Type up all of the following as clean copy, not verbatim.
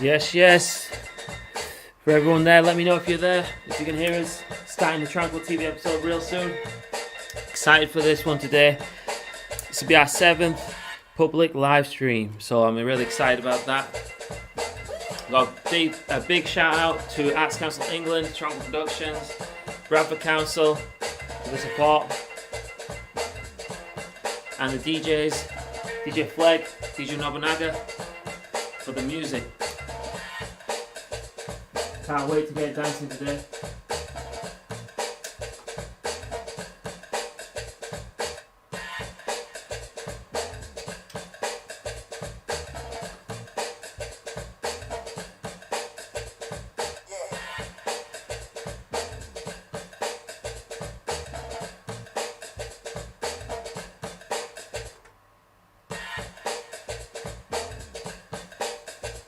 Yes, yes. For everyone there, let me know if you're there. If you can hear us, starting the Tranquil TV episode real soon. Excited for this one today. This will be our 7th public live stream, so I'm really excited about that. Got a big shout out to Arts Council England, Tranquil Productions, Bradford Council for the support, and the DJs, DJ Fleg, DJ Nobunaga for the music. Can't wait to get dancing today.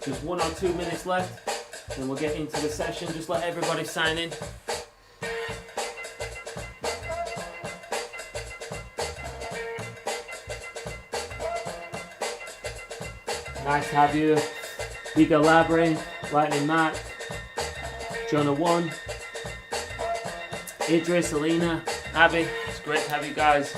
Just 1 or 2 minutes left. Then we'll get into the session. Just let everybody sign in. Nice to have you. Giga Labyrinth, Lightning Mac, Jonah One, Idris, Alina, Abby. It's great to have you guys.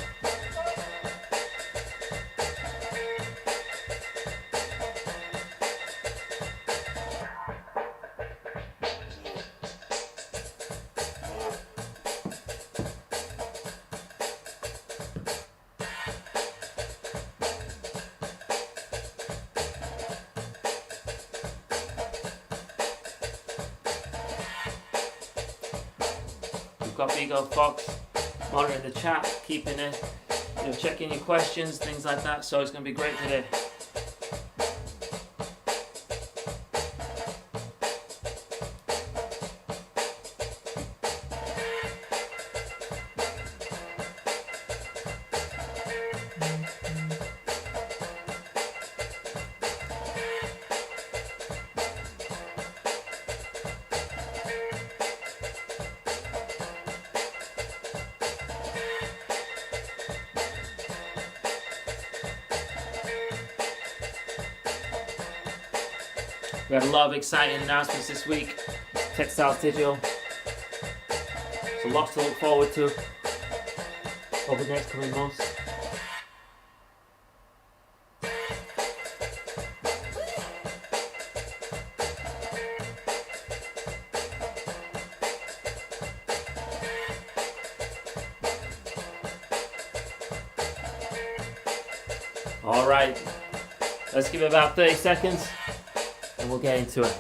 We've got Big Old Fox monitoring the chat, keeping it, checking your questions, things like that. So it's going to be great today. We had a lot of exciting announcements this week. Textiles Digital. So lots to look forward to over the next coming months. All right, let's give it about 30 seconds. And we'll get into it.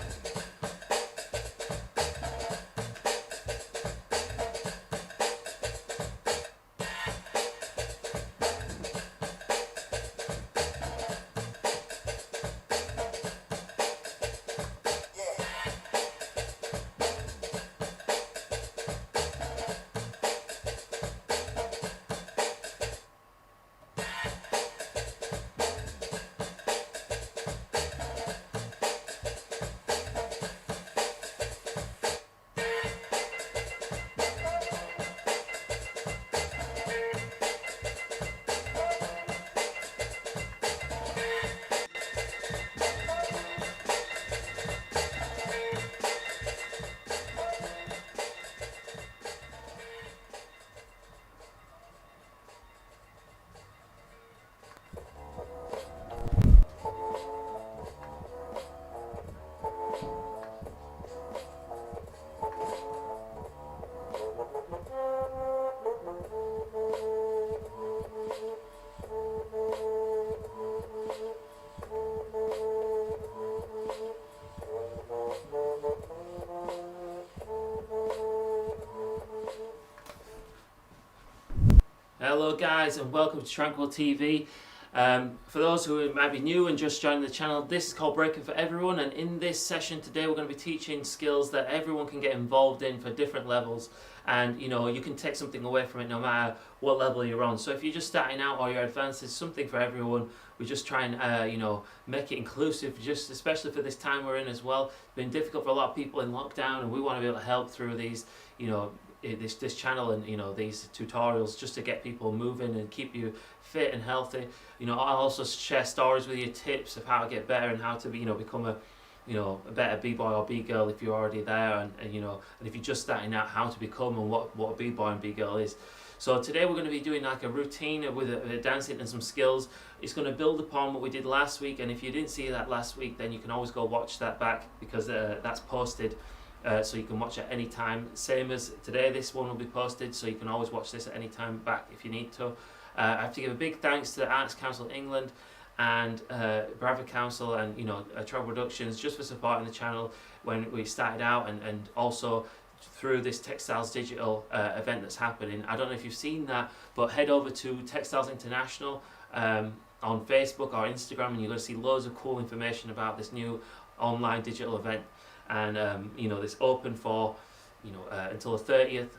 Hello guys and welcome to Tranquil TV. For those who might be new and just joining the channel, this is called Breakin for everyone, and in this session today we're going to be teaching skills that everyone can get involved in for different levels, and you can take something away from it no matter what level you're on. So if you're just starting out or you're advanced, it's something for everyone. We just try and make it inclusive, just especially for this time we're in as well. It's been difficult for a lot of people in lockdown, and we want to be able to help through these this channel and these tutorials just to get people moving and keep you fit and healthy. I'll also share stories with you, tips of how to get better and how to become a better b-boy or b-girl if you're already there, and if you're just starting out, how to become and what a b-boy and b-girl is. So today we're going to be doing like a routine with a dancing and some skills. It's going to build upon what we did last week, and if you didn't see that last week, then you can always go watch that back, because that's posted, so you can watch at any time. Same as today, this one will be posted, so you can always watch this at any time back if you need to. I have to give a big thanks to the Arts Council England and Bradford Council and Tranquil Productions, just for supporting the channel when we started out, and also through this Textiles Digital event that's happening. I don't know if you've seen that, but head over to Textiles International on Facebook or Instagram, and you're going to see loads of cool information about this new online digital event. And it's open for until the 30th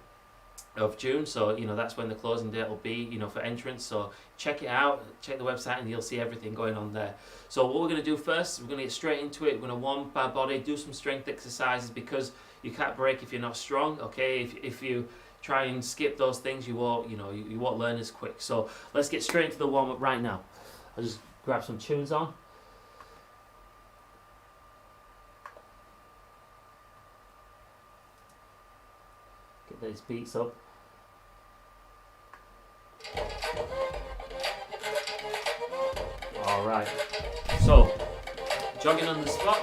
of June, so that's when the closing date will be for entrance. So check it out, check the website, and you'll see everything going on there. So what we're going to do first, we're going to get straight into it. We're going to warm up our body, do some strength exercises, because you can't break if you're not strong. Okay, if you try and skip those things, you won't you won't learn as quick. So let's get straight into the warm up right now. I'll just grab some tunes on. Get these beats up. Alright, so jogging on the spot,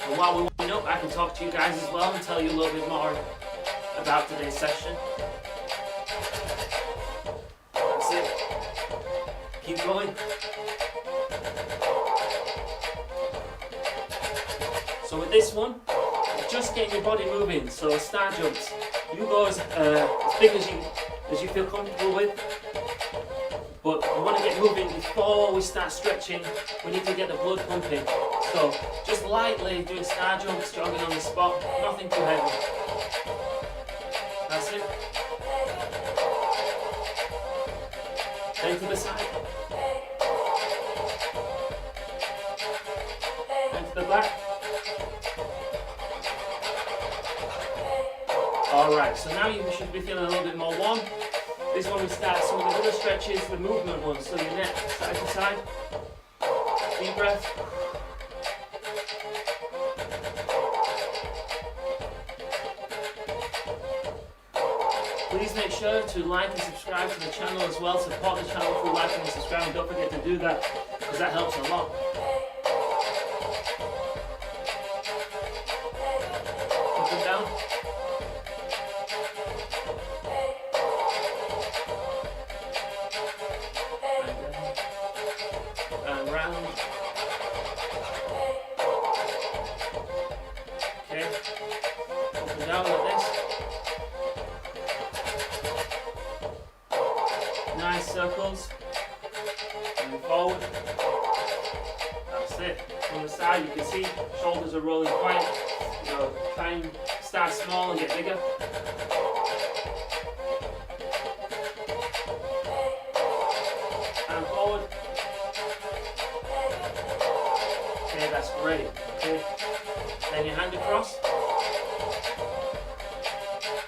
and while we're warming up, I can talk to you guys as well and tell you a little bit more about today's session. That's it, keep going. So with this one, just getting your body moving, so star jumps. You go as big as you feel comfortable with, but we want to get moving before we start stretching. We need to get the blood pumping. So just lightly doing star jumps, jogging on the spot, nothing too heavy. That's it. Then to the side. Then to the back. Alright, so now you should be feeling a little bit more warm. This one we start some of the other stretches, the movement ones, so your neck side to side. Deep breath. Please make sure to like and subscribe to the channel as well. Support the channel through liking and subscribing. Don't forget to do that, because that helps a lot. Up and down. And round. Okay. Up and down like this. Nice circles. Move forward. That's it. From the side, you can see shoulders are rolling quite. Try and start small and get bigger. And forward. Okay, that's great. Okay. Then your hand across.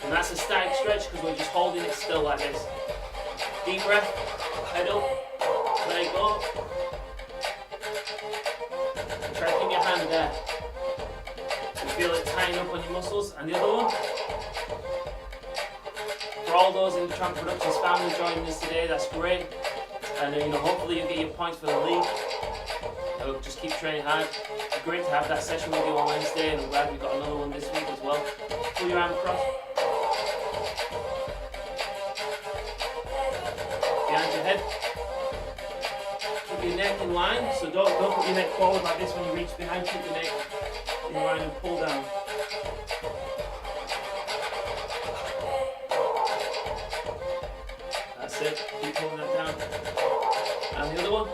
And that's a static stretch, because we're just holding it still like this. Deep breath, head up, let it go. And try to keep your hand there. You feel it tying up on your muscles. And the other one. For all those in the Tranquil Productions family joining us today, that's great. And hopefully you get your points for the league. Just keep training hard. It's great to have that session with you on Wednesday, and I'm glad we've got another one this week as well. Pull your arm across. Behind your head. Keep your neck in line, so don't put your neck forward like this when you reach behind. Keep your neck in line and pull down. That's it, keep pulling that down. And the other one.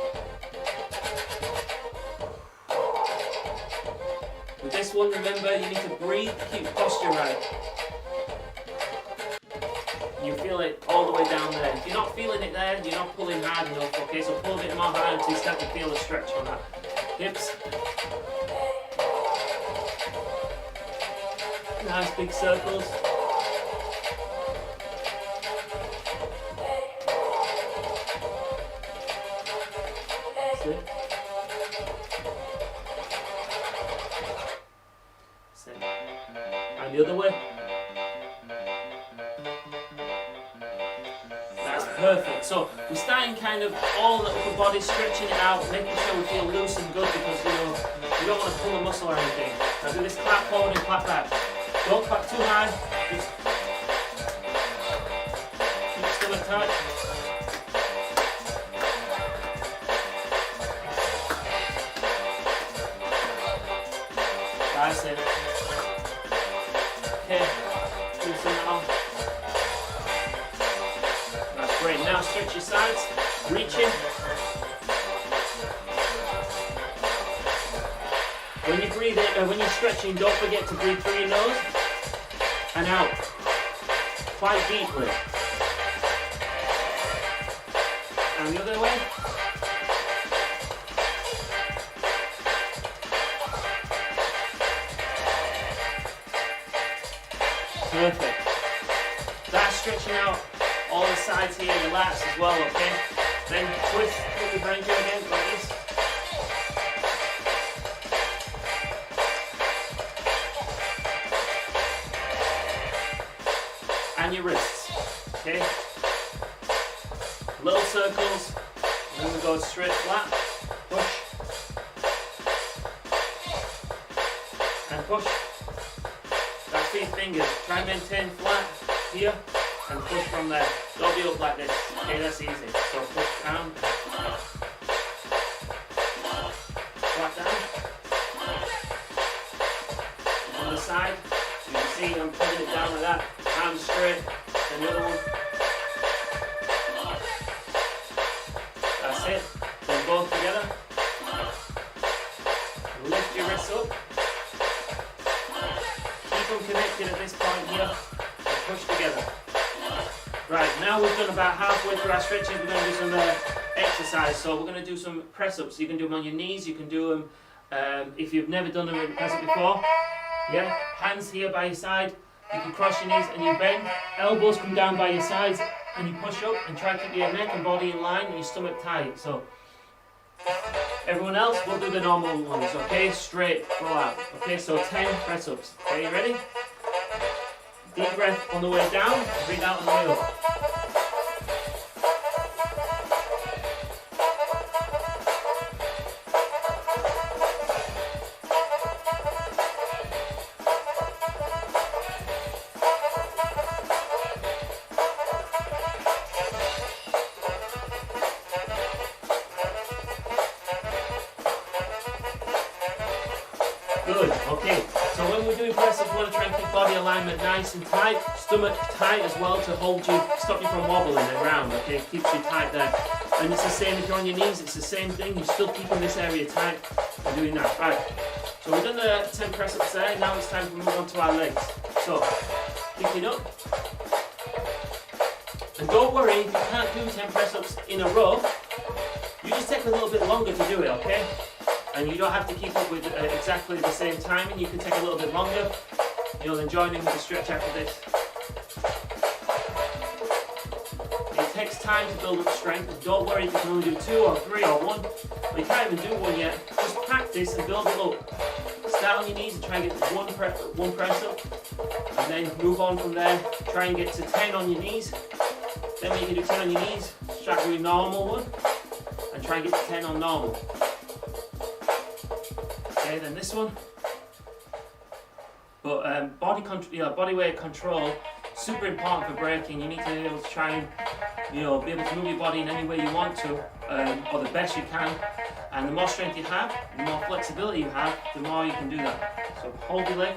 With this one, remember, you need to breathe, keep posture right. You feel it all the way down there. If you're not feeling it there, you're not pulling hard enough, okay? So pull a bit more hard until you start to feel a stretch on that. Hips. Nice big circles. That's it. Perfect. So we're starting kind of all the upper body, stretching it out, making sure we feel loose and good because you don't want to pull a muscle or anything. Now do this clap forward and clap back. Don't clap too high. Just keep your stomach tight. That's it. Okay. Loosen now. That's great. Now stretch your sides. Reaching. When you breathe in, when you're stretching, don't forget to breathe through your nose and out quite deeply. And the other way. Perfect. That's stretching out all the sides here, your lats as well, okay? Then twist, put your banjo again, like this. And your wrists, okay? Little circles, and then we go straight flat, push, and push. That's for your fingers. Try and maintain flat here, and push from there. Don't be up like this, okay? That's easy. So push down, flat down. On the side, you can see I'm putting it down like that. Arms straight, and the other one. That's it. Then both together. Lift your wrists up. Keep them connected at this point here. And push together. Right, now we've done about halfway through our stretches. We're going to do some exercise. So we're going to do some press-ups. You can do them on your knees. You can do them if you've never done them in press-up before. Yeah, hands here by your side. You can cross your knees and you bend. Elbows come down by your sides and you push up and try to keep your neck and body in line and your stomach tight. So everyone else, we'll do the normal ones, okay? Straight, full out. Okay, so 10 press ups. Okay, you ready? Deep breath on the way down, breathe out on the way up. Good, okay. So when we're doing press ups, we want to try and keep body alignment nice and tight, stomach tight as well to hold you, stop you from wobbling around, okay? Keeps you tight there. And it's the same if you're on your knees, it's the same thing, you're still keeping this area tight and doing that. Right, so we've done the 10 press ups there, now it's time to move on to our legs. So, picking up. And don't worry, if you can't do 10 press ups in a row, you just take a little bit longer to do it, okay? And you don't have to keep up with exactly the same timing, you can take a little bit longer. You'll then join in with the stretch after this. It takes time to build up strength, and don't worry if you can only do 2 or 3 or 1, but you can't even do 1 yet. Just practice and build it up. Start on your knees and try and get to one press up, and then move on from there. Try and get to 10 on your knees. Then when you can do 10 on your knees, start doing normal one, and try and get to 10 on normal. Okay, then this one. But body weight control, super important for breaking. You need to be able to try and, be able to move your body in any way you want to, or the best you can. And the more strength you have, the more flexibility you have, the more you can do that. So hold your leg,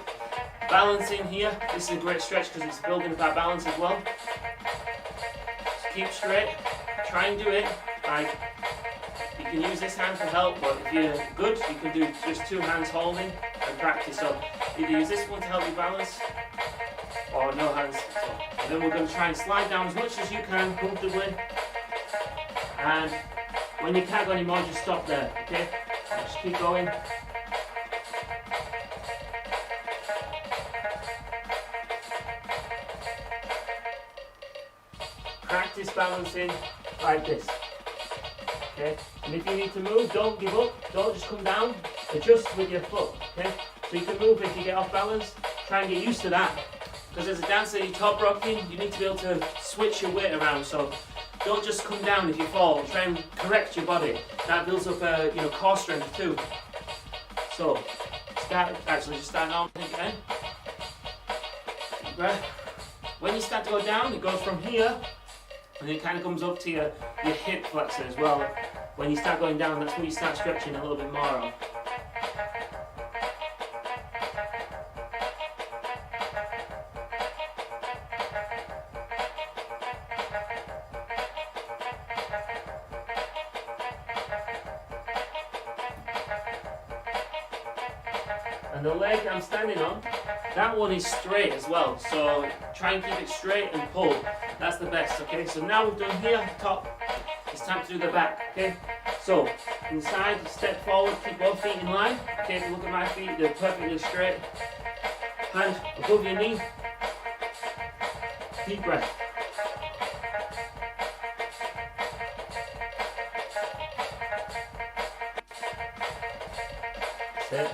balancing here. This is a great stretch because it's building up our balance as well. Just keep straight. Try and do it like. You can use this hand for help, but if you're good, you can do just 2 hands holding and practice. So either use this one to help you balance, or no hands. And then we're going to try and slide down as much as you can comfortably. And when you can't go anymore, just stop there, okay? Just keep going. Practice balancing like this. Okay, and if you need to move, don't give up, don't just come down, adjust with your foot, okay? So you can move if you get off balance, try and get used to that. Because as a dancer, you're top rocking, you need to be able to switch your weight around, so don't just come down if you fall. Try and correct your body. That builds up core strength too. So just start on again. Deep breath. When you start to go down, it goes from here and it kind of comes up to your hip flexor as well. When you start going down, that's when you start stretching a little bit more of. And the leg I'm standing on, that one is straight as well, so try and keep it straight and pull. That's the best, okay? So now we've done here, top, it's time to do the back, okay? So, inside, step forward, keep both feet in line. Okay, if you look at my feet, they're perfectly straight. Hand above your knee. Deep breath. That's it.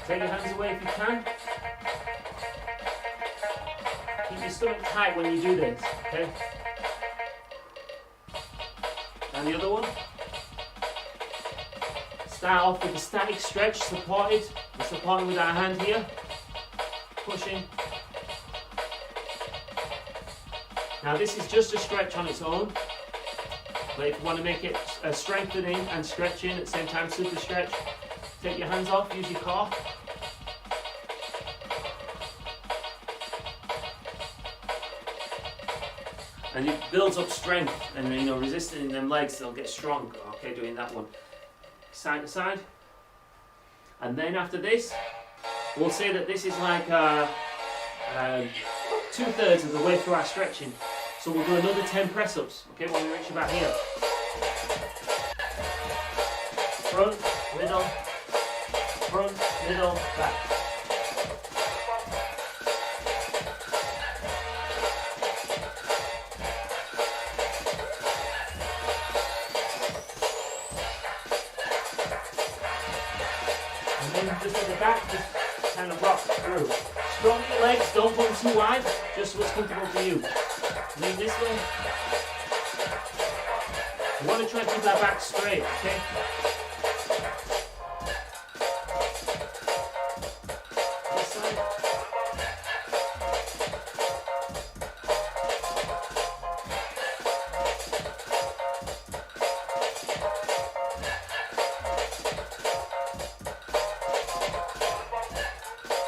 Take your hands away if you can. Keep your stomach tight when you do this, okay? And the other one. Start off with a static stretch, supported. We're supporting with our hand here. Pushing. Now this is just a stretch on its own. But if you want to make it a strengthening and stretching at the same time, super stretch, take your hands off, use your core. And it builds up strength, and resisting in them legs, they'll get strong. Okay, doing that one. Side to side. And then after this, we'll say that this is like 2/3 of the way through our stretching. So we'll do another 10 press-ups, okay, when we reach about here. Front, middle, back. Just at the back, just kind of rock through. Strong your legs, don't put them too wide, just what's comfortable for you. Lean this way. You want to try to keep that back straight, okay? This side.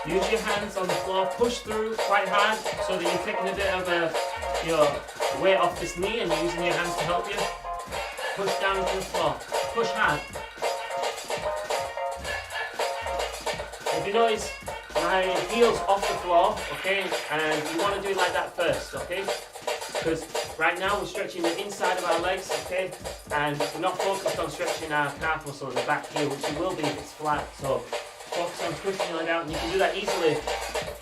Use your hands on the floor, push through quite hard so that you're taking a bit of weight off this knee and you're using your hands to help you. Push down to the floor, push hard. If you notice, my heel's off the floor, okay, and you want to do it like that first, okay? Because right now we're stretching the inside of our legs, okay, and we're not focused on stretching our calf muscles, the back heel, which you will be if it's flat. So focus on pushing your leg out, and you can do that easily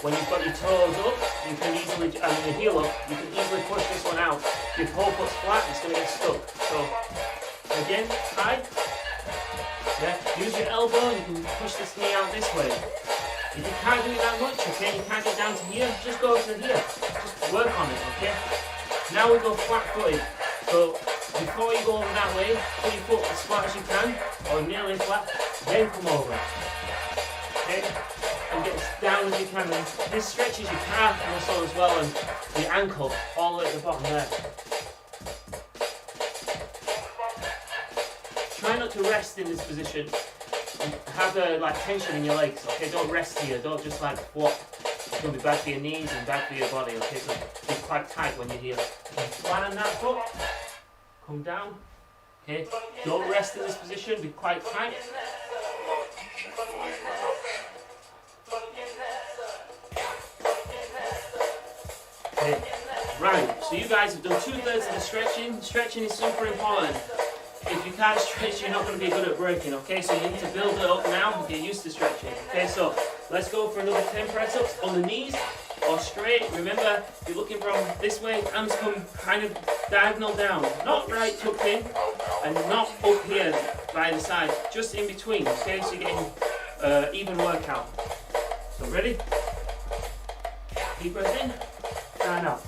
when you've got your toes up. You can easily, your heel up, you can easily push this one out. If your whole foot's flat, it's going to get stuck. So again, high. Yeah, use your elbow, and you can push this knee out this way. If you can't do it that much, okay, you can't get down to here, just go to here. Just work on it, okay? Now we go flat-footed. So before you go over that way, put your foot as flat as you can, or nearly flat, then come over. Okay? And get as down as you can. And this stretches your calf muscle as well, and your ankle, all the way at the bottom there. Try not to rest in this position. Have tension in your legs, okay? Don't rest here, don't just flop. It's going to be bad for your knees and bad for your body, okay? So be quite tight when you're here. Flat on that foot, come down, okay? Don't rest in this position, be quite tight. Okay, right, so you guys have done 2/3 of the stretching. Stretching is super important. If you can't stretch, you're not going to be good at breaking, okay? So you need to build it up now and get used to stretching. Okay, so let's go for another 10 press-ups on the knees or straight. Remember, if you're looking from this way, arms come kind of diagonal down. Not right tucked in and not up here by the side, just in between, okay? So you're getting even workout. So ready? Deep breath in. and up.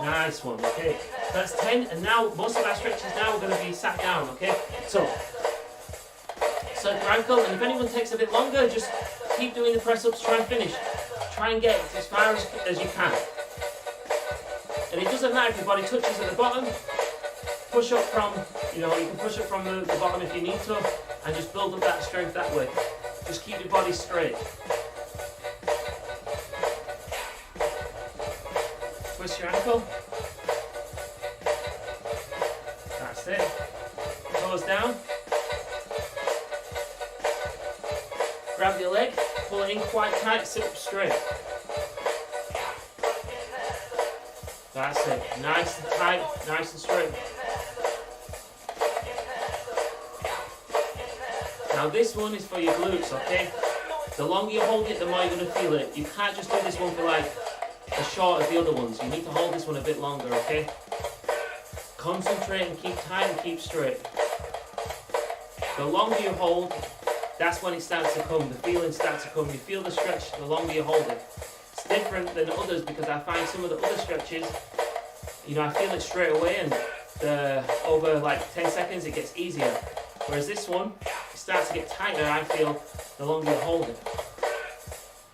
Nice one, okay. That's 10, and now most of our stretches now are going to be sat down, okay? So Tranquil, and if anyone takes a bit longer, just keep doing the press-ups, try and finish. Try and get as far as you can. And it doesn't matter if your body touches at the bottom, push up from, you can push up from the bottom if you need to, and just build up that strength that way. Just keep your body straight. Twist your ankle. That's it. Toes down. Grab your leg, pull it in quite tight, sit up straight. That's it. Nice and tight, nice and straight. Now this one is for your glutes, okay? The longer you hold it, the more you're going to feel it. You can't just do this one for like as short as the other ones. You need to hold this one a bit longer, okay? Concentrate and keep tight and keep straight. The longer you hold, that's when it starts to come. The feeling starts to come. You feel the stretch the longer you hold it. It's different than others because I find some of the other stretches, I feel it straight away, and over like 10 seconds it gets easier. Whereas this one, it starts to get tighter, I feel, the longer you hold it.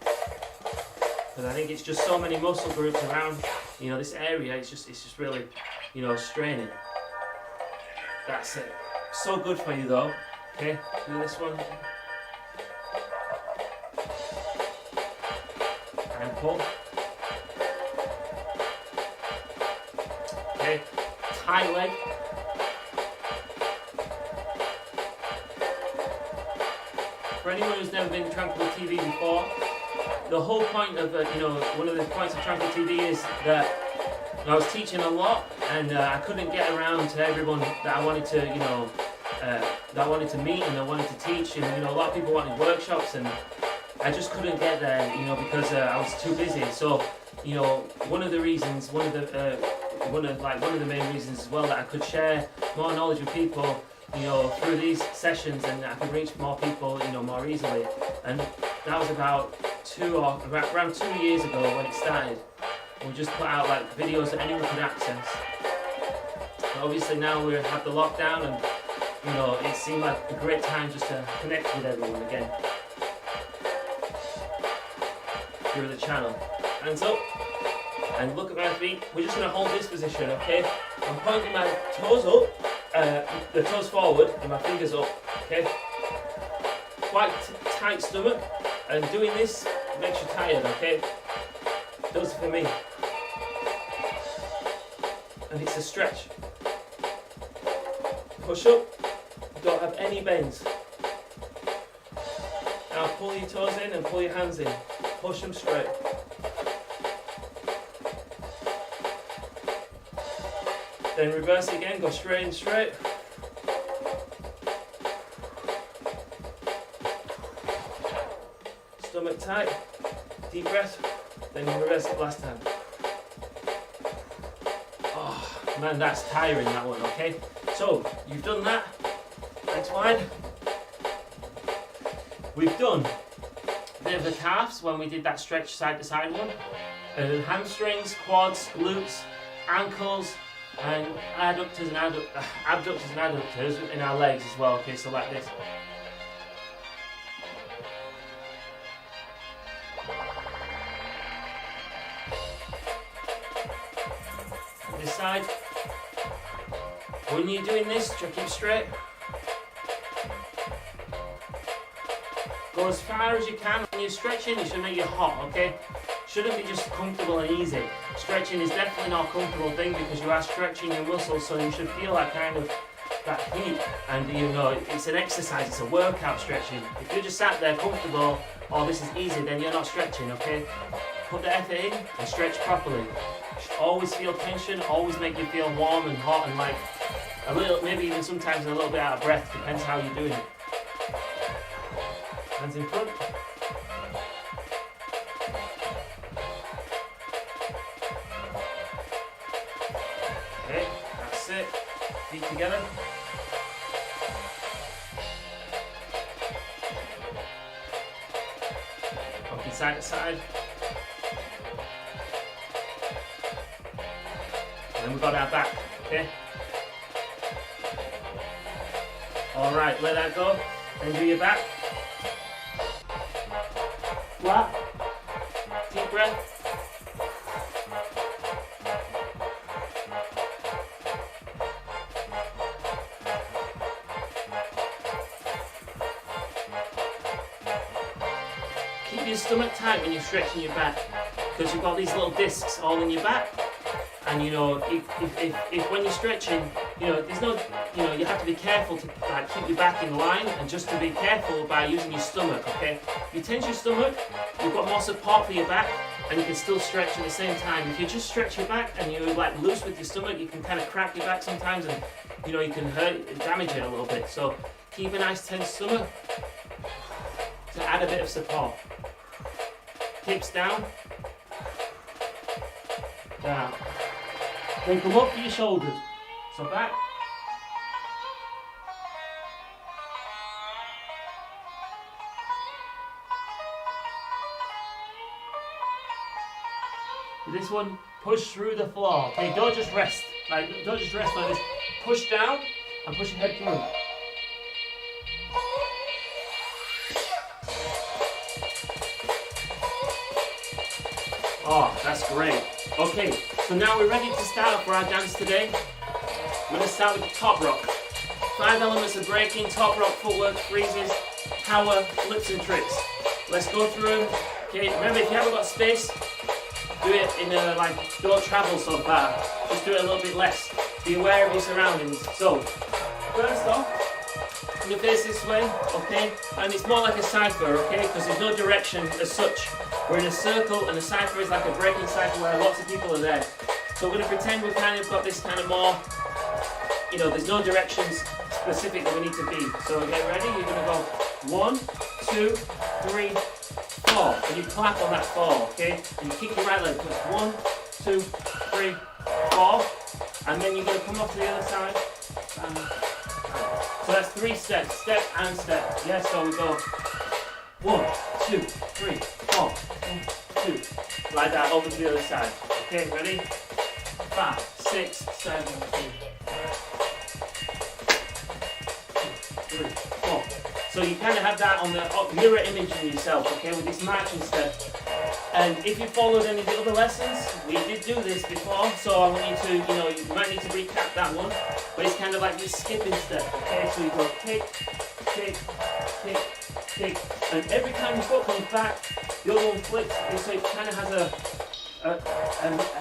Because I think it's just so many muscle groups around, this area, it's just really, straining. That's it. So good for you though. Okay, do this one. And pull. Okay, tight leg. For anyone who's never been to Tranquil TV before, the whole point of, one of the points of Tranquil TV is that I was teaching a lot, and I couldn't get around to everyone that I wanted to, that I wanted to meet and I wanted to teach, and a lot of people wanted workshops, and I just couldn't get there, because I was too busy. So, one of the reasons, one of the main reasons as well, that I could share more knowledge with people, through these sessions, and I could reach more people, more easily. And that was about around 2 years ago when it started. We just put out like videos that anyone could access. But obviously now we have the lockdown, and it seemed like a great time just to connect with everyone again through the channel. Hands up and look at my feet. We're just going to hold this position, okay? I'm pointing my toes up, the toes forward and my fingers up, okay? Quite tight stomach, and doing this makes you tired, okay? Does it for me. And it's a stretch. Push up, don't have any bends. Now pull your toes in and pull your hands in. Push them straight. Then reverse it again, go straight and straight. Stomach tight, deep breath, then reverse it last time. Oh man, that's tiring, that one, okay? So, you've done that. Next wide. We've done a bit of the calves when we did that stretch side to side one. And hamstrings, quads, glutes, ankles, and abductors and adductors in our legs as well, okay, so like this. This side. When you're doing this, try to keep straight. Go as far as you can. When you're stretching, it should make you hot, okay? Shouldn't be just comfortable and easy. Stretching is definitely not a comfortable thing because you are stretching your muscles, so you should feel that kind of that heat. And it's an exercise, it's a workout stretching. If you're just sat there comfortable, oh this is easy, then you're not stretching, okay? Put the effort in and stretch properly. Always feel tension, always make you feel warm and hot and like a little, maybe even sometimes a little bit out of breath, depends how you're doing it. Hands in front. Feet together. Rocking side to side. And then we've got our back, okay? Alright, let that go. Then do your back. Flat. Deep breath. Keep your stomach tight when you're stretching your back, because you've got these little discs all in your back. And you know, if when you're stretching, you know, there's no, you know, you have to be careful to like keep your back in line, and just to be careful by using your stomach, okay? If you tense your stomach, you've got more support for your back, and you can still stretch at the same time. If you just stretch your back and you're like loose with your stomach, you can kind of crack your back sometimes, and you know, you can damage it a little bit. So keep a nice tense stomach to add a bit of support. Hips down, down. Then come up to your shoulders. So back. With this one, push through the floor. Okay, don't just rest. Don't just rest like this. Push down and push your head through. Oh, that's great. Okay, so now we're ready to start off for our dance today. I'm going to start with the top rock. 5 elements of breaking: top rock, footwork, freezes, power, flips and tricks. Let's go through them. Okay, remember, if you haven't got space, do it in a, don't travel so far. Just do it a little bit less. Be aware of your surroundings. So, first off, you face this way, okay? And it's more like a cipher, okay? Because there's no direction as such. We're in a circle, and a cipher is like a breaking cipher where lots of people are there. So we're going to pretend we've kind of got this kind of more, you know, there's no directions specific that we need to be. So get ready, you're going to go 1, 2, 3, 4. And you clap on that 4, okay? And you kick your right leg. 1, 2, 3, 4. And then you're going to come off to the other side. So that's 3 steps, step and step. Yeah, so we go 1, 2, 3, 4, 1, 2. Like that, over to the other side. Okay, ready? 5, 6, 7, 8. 2, 3, 4. So you kind of have that on the mirror image in yourself, okay, with this marching step. And if you followed any of the other lessons, we did do this before, so I want you to, you know, you might need to recap that one. But it's kind of like this skipping step, okay? So you go kick, kick, kick, kick. And every time your foot comes back, the other one flips, and so it kind of has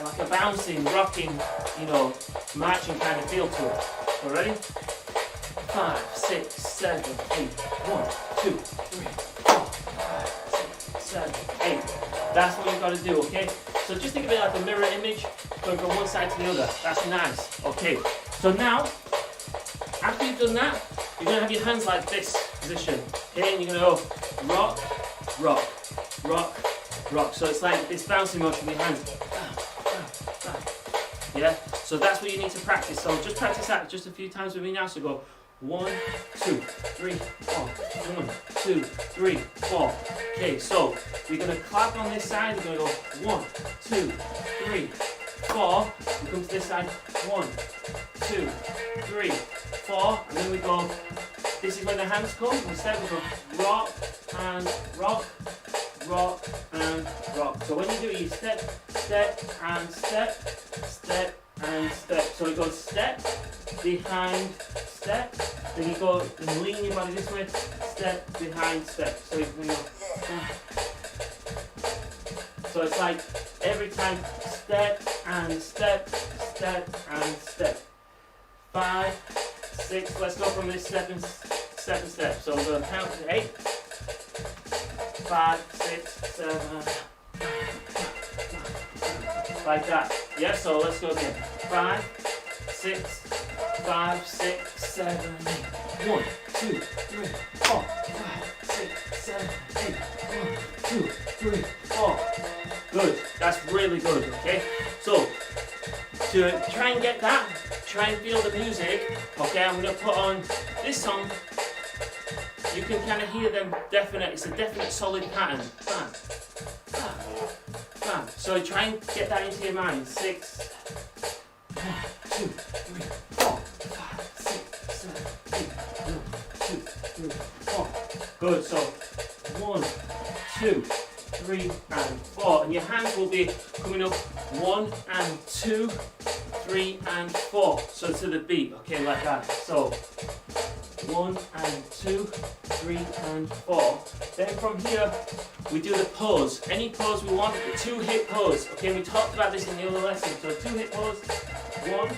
like a bouncing, rocking, you know, marching kind of feel to it. So ready? 5, 6, 7, 8. 1, 2, 3, 4, 5, 6, 7, 8. That's what you've got to do, okay? So just think of it like a mirror image going from one side to the other. That's nice, okay? So now, after you've done that, you're going to have your hands like this position, okay? And you're going to go rock, rock, rock, rock. So it's like this bouncing motion with your hands. Yeah? So that's what you need to practice. So just practice that just a few times with me now. So go 1, 2, 3, 4. 1, 2, 3, 4. Okay, so we're going to clap on this side. We're going to go 1, 2, 3, 4. We come to this side. 1, 2, 3, 4. And then we go, this is when the hands come. Instead we go rock and rock, rock and rock. So when you do it, you step, step and step, step and step. So it goes step, behind, step. Then you go and lean your body this way, step, behind, step. So you can go. So it's like every time step and step, step and step. 5, 6. Let's go from this step and step. So we're going to count to 8. 5, 6, 7. Like that. Yeah. So let's go again. 5, 6, 5, 6, 7, 8. 1, 2, 3, 4, 5, 6, 7, 8. 1, 2, 3, 4. Good. That's really good. Okay. So to try and get that, try and feel the music. Okay, I'm going to put on this song. You can kind of hear them definite, it's a definite solid pattern. Bam, bam, bam. So try and get that into your mind. 6, 1, 2, 3, 4, 5, 6, 7, 8, 1, 2, 3, 4. Good, so 1, 2, 3, and 4. And your hands will be coming up 1 and 2, 3 and 4. So to the beat, okay, like that. So 1 and 2, 3 and 4. Then from here, we do the pose. Any pose we want, the 2-hit pose. Okay, we talked about this in the other lesson. So 2-hit pose, 1,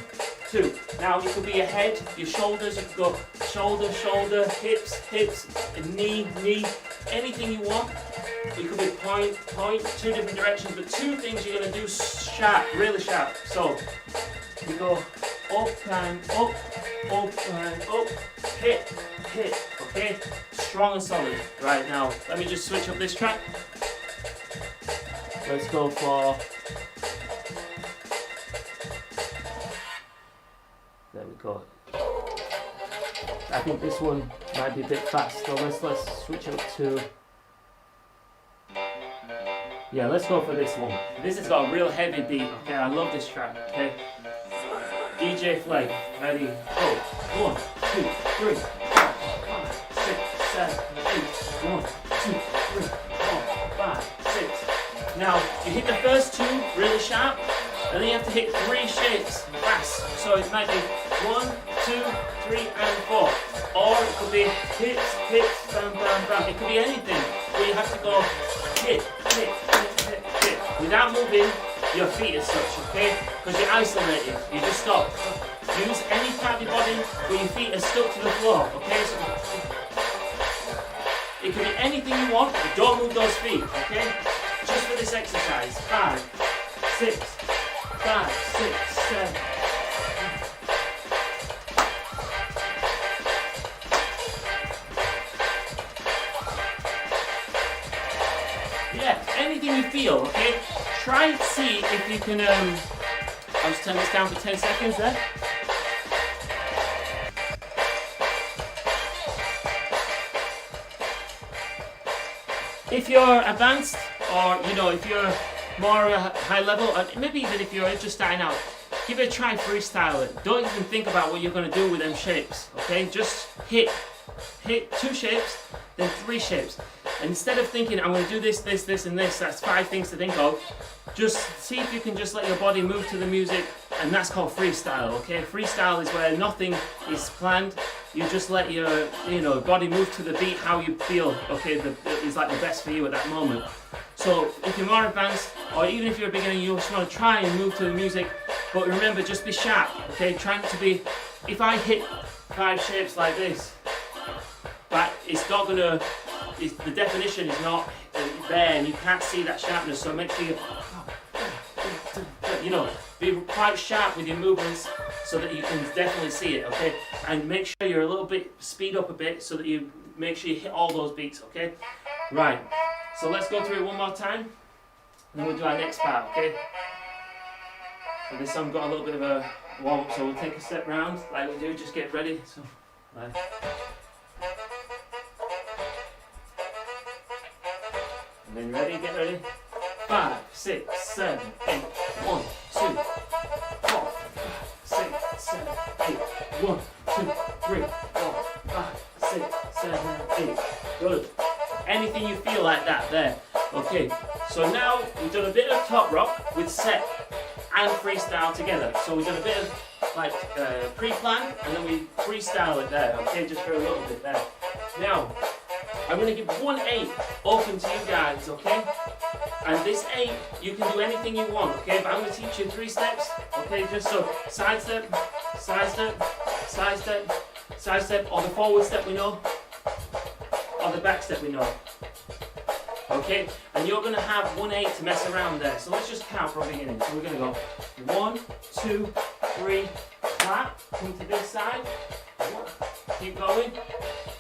2. Now it could be your head, your shoulders. You could go shoulder, shoulder, hips, hips, knee, knee. Anything you want. It could be point, point, 2 different directions. But 2 things you're going to do sharp, really sharp. So we go up and up, up and up, hit, hit, okay? Strong and solid. Right, now, let me just switch up this track. Let's go for... There we go. I think this one might be a bit fast, so let's switch up to... Yeah, let's go for this one. This has got a real heavy beat, okay? I love this track, okay? DJ Flay, ready, go. 1, 2, 3, 4, 5, 6, 7, 8. 1, 2, 3, 4, 5, 6. Now, you hit the first 2 really sharp, and then you have to hit 3 shapes fast. So it might be 1, 2, 3, and 4. Or it could be hips, hips, bam, bam, bam. It could be anything, but you have to go hit, hit, hit, hit, hit. Without moving your feet as such, okay? Because you're isolated, you just stop. Use any part of your body where your feet are stuck to the floor, okay? So it can be anything you want, but don't move those feet, okay? Just for this exercise. 5, 6, 5, 6, 7. Yeah, anything you feel, okay? Try and see if you can, I'll just turn this down for 10 seconds there. If you're advanced, or if you're more high level, or maybe even if you're just starting out, give it a try, freestyle it. Don't even think about what you're going to do with them shapes, okay? Just hit 2 shapes, then 3 shapes. And instead of thinking, I'm going to do this, this, this, and this, that's 5 things to think of, just see if you can just let your body move to the music, and that's called freestyle, okay? Freestyle is where nothing is planned. You just let your body move to the beat how you feel, okay, is like the best for you at that moment. So if you're more advanced, or even if you're a beginner, you just want to try and move to the music, but remember, just be sharp, okay? Try not to be, if I hit 5 shapes like this, but it's not going to, the definition is not there, and you can't see that sharpness, so make sure be quite sharp with your movements so that you can definitely see it, okay? And make sure you're a little bit, speed up a bit so that you make sure you hit all those beats, okay? Right, so let's go through it one more time, and then we'll do our next part, okay? So this song got a little bit of a warm up, so we'll take a step round like we do, just get ready. So, right. And then ready, get ready. 5, 6, 7, 8. 1, 2, 4, 5, 6, 7, 8. 1, 2, 3, 4, 5, 6, 7, 8. Good. Anything you feel like that there. Okay. So now we've done a bit of top rock with set and freestyle together. So we've done a bit of like pre-plan, and then we freestyle it there. Okay, just for a little bit there. Now I'm going to give 1/8 open to you guys, okay? And this 8, you can do anything you want, okay? But I'm going to teach you 3 steps, okay? Just so side step, side step, side step, side step, or the forward step we know, or the back step we know. Okay? And you're going to have 1/8 to mess around there. So let's just count from the beginning. So we're going to go 1, 2, 3, clap, come to this side, keep going,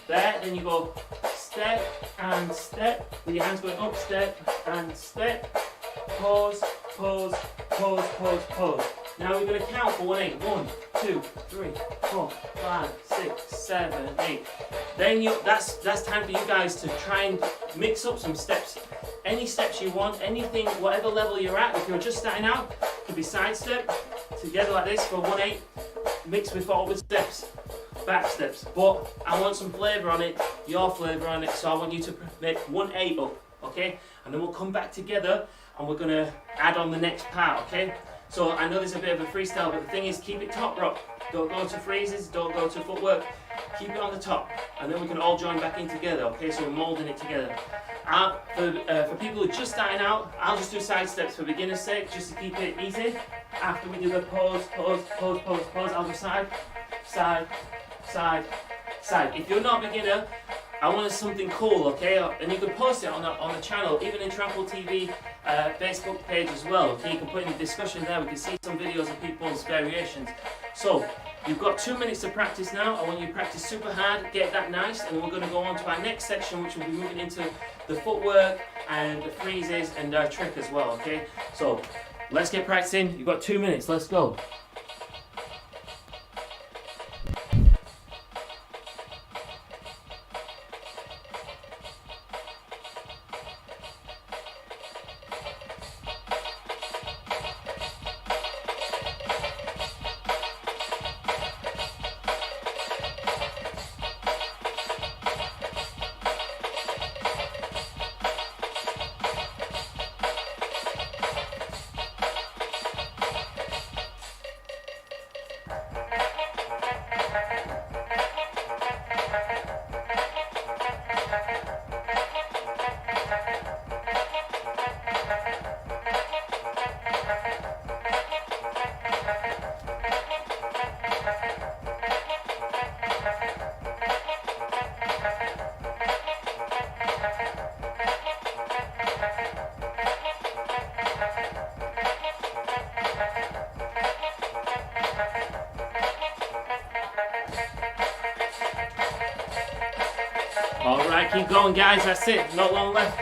there, then you go step and step, with your hands going up, step and step, pause, pause, pause, pause, pause. Now we're going to count for 1, 8. 1, 2, 3, 4, 5, 6, 7, 8. Then that's time for you guys to try and mix up some steps. Any steps you want, anything, whatever level you're at. If you're just starting out, it could be side step, together like this for 1, 8, mixed with forward steps, back steps. But I want some flavour on it, your flavour on it, so I want you to make 1, 8 up, okay? And then we'll come back together and we're going to add on the next part, okay? So I know there's a bit of a freestyle, but the thing is, keep it top rock. Don't go to freezes, don't go to footwork. Keep it on the top, and then we can all join back in together, okay? So we're moulding it together. For people who are just starting out, I'll just do side steps for beginner's sake, just to keep it easy. After we do the pose, I'll do side, side, side, side. If you're not a beginner, I wanted something cool, okay? And you can post it on the channel, even in Tranquil TV Facebook page as well, okay? You can put in the discussion there, we can see some videos of people's variations. So, you've got 2 minutes to practice now. I want you to practice super hard, get that nice, and we're going to go on to our next section, which will be moving into the footwork and the freezes and trick as well, okay? So, let's get practicing. You've got 2 minutes, let's go. Alright, keep going guys, that's it, not long left.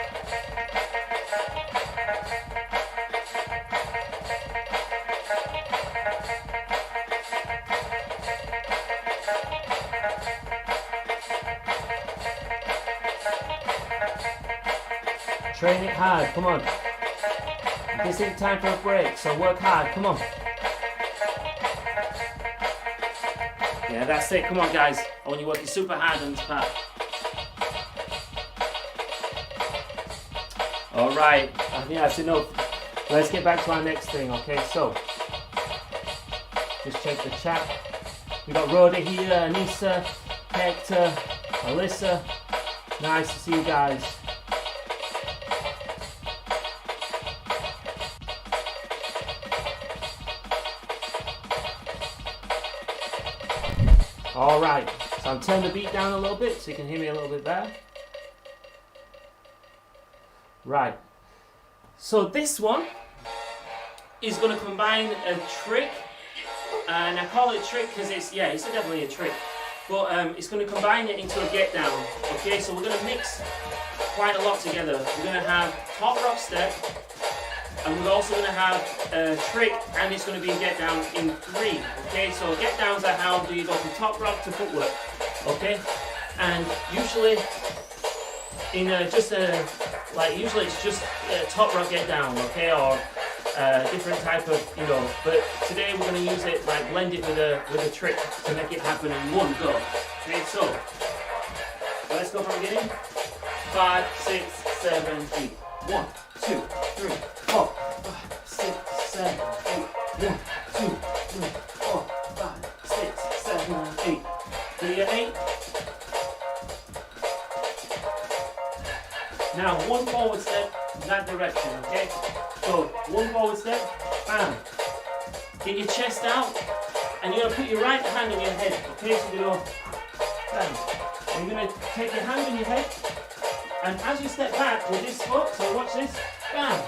Train it hard, come on. This ain't time for a break, so work hard, come on. Yeah, that's it, come on guys. I want you working super hard on this part. Alright, I think that's enough. Let's get back to our next thing, okay? So, just check the chat. We got Rhoda here, Anissa, Hector, Alyssa. Nice to see you guys. Alright, so I'm turning the beat down a little bit so you can hear me a little bit better. Right, so this one is going to combine a trick, and I call it trick because it's definitely a trick, but it's going to combine it into a get down, okay? So we're going to mix quite a lot together. We're going to have top rock step, and we're also going to have a trick, and it's going to be a get down in 3, okay? So get downs are how do you go from top rock to footwork, okay? And usually in usually it's just top rock get down, okay, or different type of, but today we're going to use it, like blend it with a trick to make it happen in one go. Okay, so let's go from the beginning. 5, 6, 7, 8. 1, 2, 3, 4, 5, 6, 7, 8. 1, 2, 3, 4, 5, 6, 7, 8. Do you get 8? Now, one forward step in that direction, okay? So, one forward step, bam. Get your chest out, and you're going to put your right hand on your head, okay? So you go, bam. And you're going to take your hand on your head, and as you step back with this foot, so watch this, bam.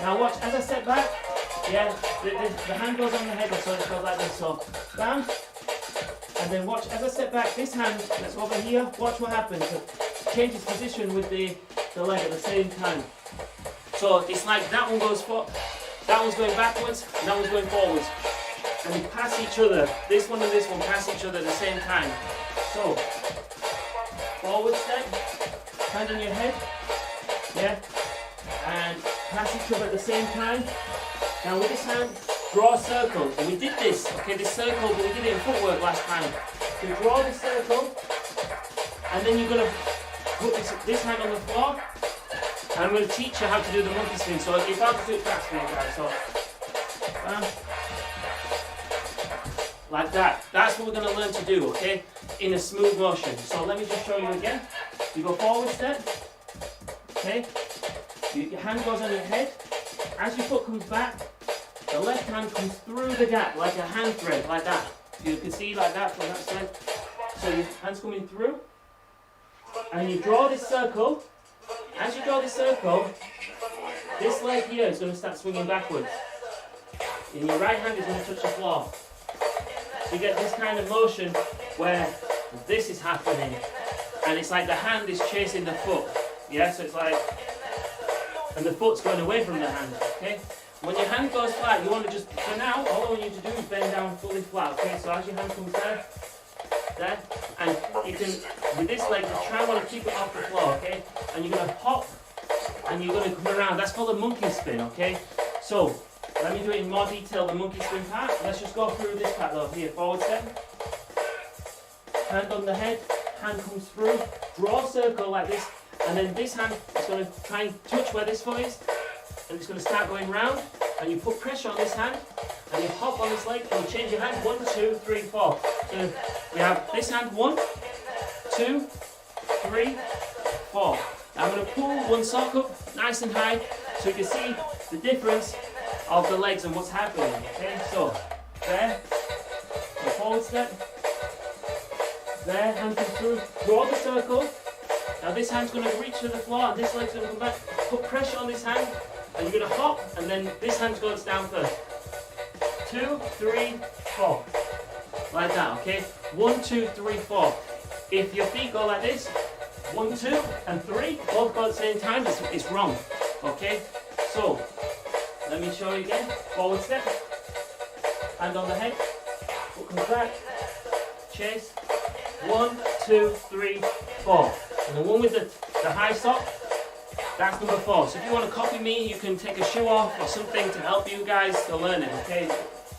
Now watch, as I step back, yeah, the hand goes on the head, so it goes like this, so bam. And then watch, as I step back, this hand that's over here, watch what happens. Change its position with the leg at the same time. So it's like that one goes forward, that one's going backwards, and that one's going forwards. And we pass each other. This one and this one pass each other at the same time. So, forward step, hand on your head, yeah, and pass each other at the same time. Now with this hand, draw a circle. And we did this, okay, this circle, but we did it in footwork last time. So you draw this circle, and then you're going to put this hand on the floor, and I'm going to teach you how to do the monkey spin. So if I have to do it fast for you guys, so like that. That's what we're going to learn to do, okay, in a smooth motion. So let me just show you again. You go forward step, okay, your hand goes on your head. As your foot comes back, the left hand comes through the gap like a hand thread, like that. You can see like that from that side. So your hand's coming through, and you draw this circle. As you draw this circle, this leg here is going to start swinging backwards. And your right hand is going to touch the floor. So you get this kind of motion where this is happening, and it's like the hand is chasing the foot. Yeah, so it's like, and the foot's going away from the hand, okay? When your hand goes flat, you want to just, for now, all I want you to do is bend down fully flat, okay? So as your hand comes there, and you can, with this leg, you try and want to keep it off the floor, okay? And you're going to hop, and you're going to come around. That's called a monkey spin, okay? So, let me do it in more detail, the monkey spin part. Let's just go through this part though. Here, forward step. Hand on the head, hand comes through, draw a circle like this, and then this hand is going to try and touch where this foot is, and it's going to start going round, and you put pressure on this hand, and you hop on this leg, and you change your hand, 1, 2, 3, 4. So we have this hand, 1, 2, 3, 4. Now I'm going to pull one sock up nice and high, so you can see the difference of the legs and what's happening, okay? So, there, the forward step, there, hand comes through, draw the circle. Now this hand's going to reach to the floor, and this leg's going to come back, put pressure on this hand, and you're going to hop, and then this hand goes down first. 2, 3, 4. Like that, okay? 1, 2, 3, 4. If your feet go like this, 1, 2, and 3, both go at the same time, it's wrong, okay? So, let me show you again. Forward step, hand on the head, foot comes back, chase. 1, 2, 3, 4. And the one with the high sock, that's number 4. So if you want to copy me, you can take a shoe off or something to help you guys to learn it, okay?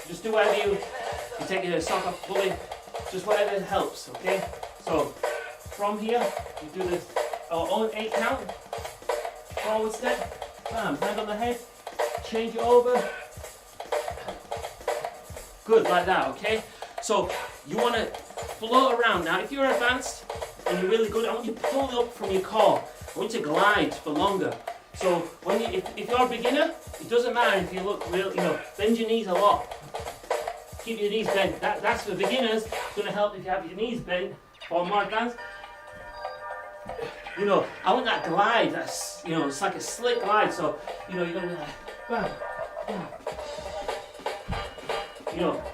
Just do whatever you take your sock off fully, just whatever helps, okay? So, from here, you do this on 8 count, forward step, bam, hand on the head, change it over. Good, like that, okay? So, you want to float around. Now, if you're advanced and you're really good, I want you to pull up from your core. I want you to glide for longer. So, when if you're a beginner, it doesn't matter if you look real, bend your knees a lot. Keep your knees bent. That's for beginners. It's going to help if you have your knees bent. For more advanced, I want that glide. That's, it's like a slick glide. So, you're going to be like, bam, bam.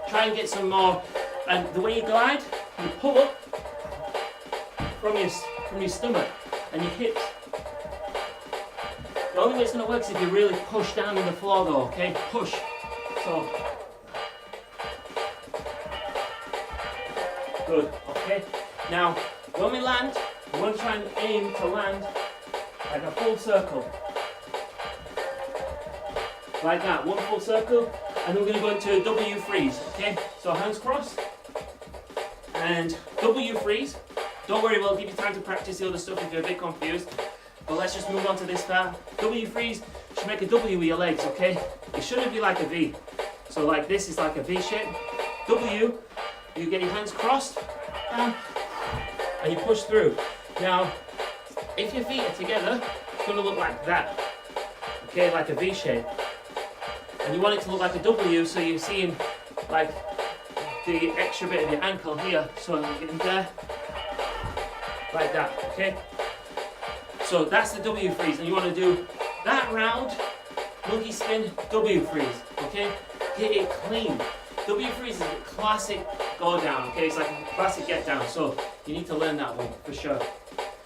Try and get some more. And the way you glide, you pull up from your stomach and your hips. The only way it's going to work is if you really push down on the floor though, okay? Push. So, good, okay? Now, when we land, we want to try and aim to land like a full circle. Like that, one full circle, and then we're going to go into a W freeze, okay? So hands crossed, and W freeze. Don't worry, we'll give you time to practice the other stuff if you're a bit confused. But let's just move on to this part. W freeze, you should make a W with your legs, okay? It shouldn't be like a V. So like this is like a V shape. W, you get your hands crossed, and you push through. Now, if your feet are together, it's going to look like that, okay, like a V shape. And you want it to look like a W, so you're seeing like the extra bit of your ankle here. So you're getting there, like that, okay? So that's the W freeze, and you want to do that round, monkey spin, W freeze, okay? Hit it clean. W freeze is a classic go down, okay? It's like a classic get down, so you need to learn that one for sure.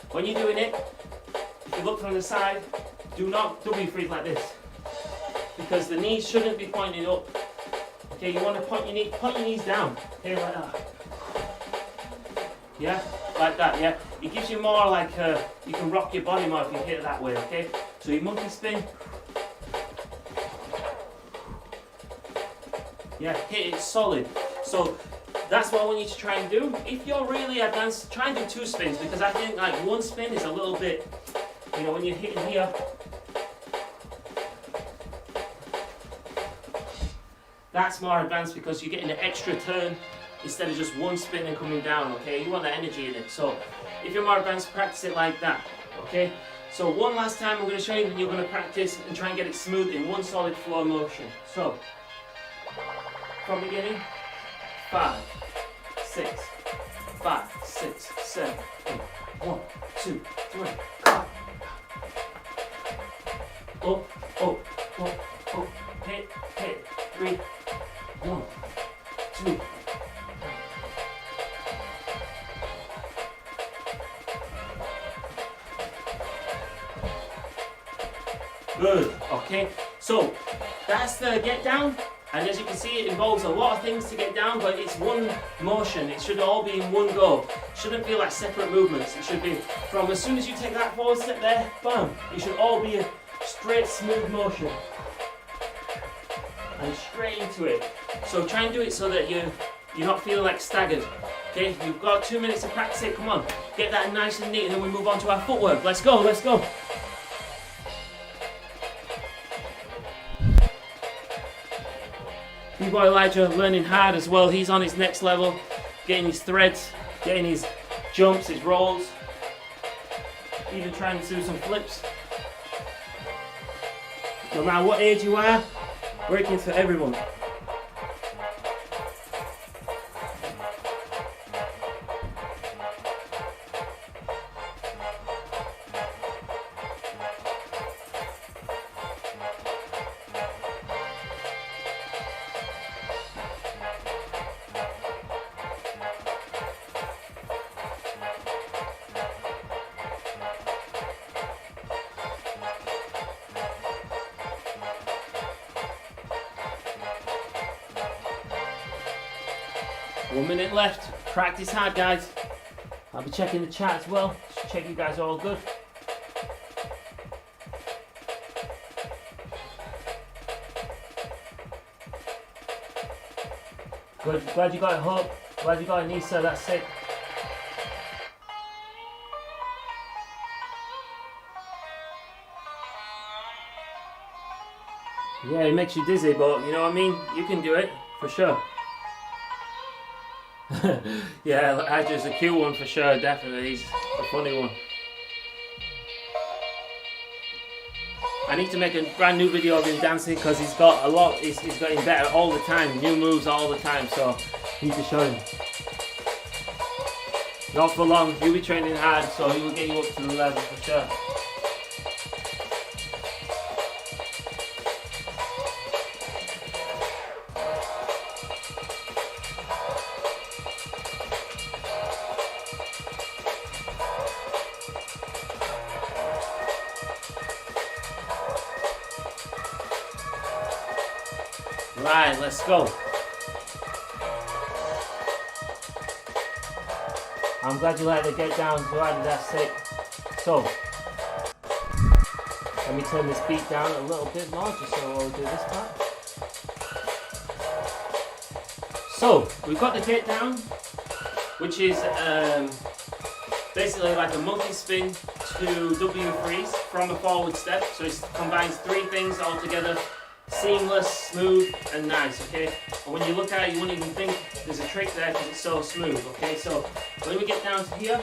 When you're doing it, if you look from the side, do not W freeze like this. because the knees shouldn't be pointing up. Okay, you want to point your knees down. Okay, like that. Yeah, like that, yeah. It gives you more like, you can rock your body more if you hit it that way, okay? So your monkey spin. Yeah, hit it solid. So that's what I want you to try and do. If you're really advanced, try and do 2 spins, because I think like 1 spin is a little bit, you know, when you're hitting here, that's more advanced because you're getting an extra turn instead of just 1 spin and coming down, okay? You want that energy in it. So if you're more advanced, practice it like that, okay? So one last time I'm going to show you, and you're going to practice and try and get it smooth in 1 solid flow motion. So, from beginning, 5, 6, 5, 6, 7, 8, 1, 2, 3, up, up, hit, 3, 1, 2. Good, okay, so that's the get down, and as you can see it involves a lot of things to get down, but it's 1 motion. It should all be in 1 go. It shouldn't feel like separate movements. It should be from as soon as you take that forward step there, bam, it should all be a straight smooth motion and straight into it. So try and do it so that you're not feeling like staggered. Okay, you've got 2 minutes to practice it. Come on, get that nice and neat, and then we move on to our footwork. Let's go, let's go. Big boy Elijah learning hard as well. He's on his next level, getting his threads, getting his jumps, his rolls, even trying to do some flips. No matter what age you are, breaking's for everyone. One minute left. Practice hard, guys. I'll be checking the chat as well. Just check you guys are all good. Good. Glad you got it, Hope. Glad you got it, Nisa. That's it. Yeah, it makes you dizzy, but you know what I mean? You can do it, for sure. Yeah, Elijah's a cute one for sure, definitely. He's a funny one. I need to make a brand new video of him dancing because he's got a lot, he's getting better all the time, new moves all the time, so I need to show him. Not for long, he'll be training hard, so he will get you up to the level for sure. Right, let's go. I'm glad you like the get down, glad that's it. So, let me turn this beat down a little bit more just so we'll do this part. So, we've got the get down, which is basically like a monkey spin to W freeze from a forward step. So it combines 3 things all together. Seamless, smooth, and nice, okay? And when you look at it, you wouldn't even think there's a trick there because it's so smooth, okay? So when we get down to here,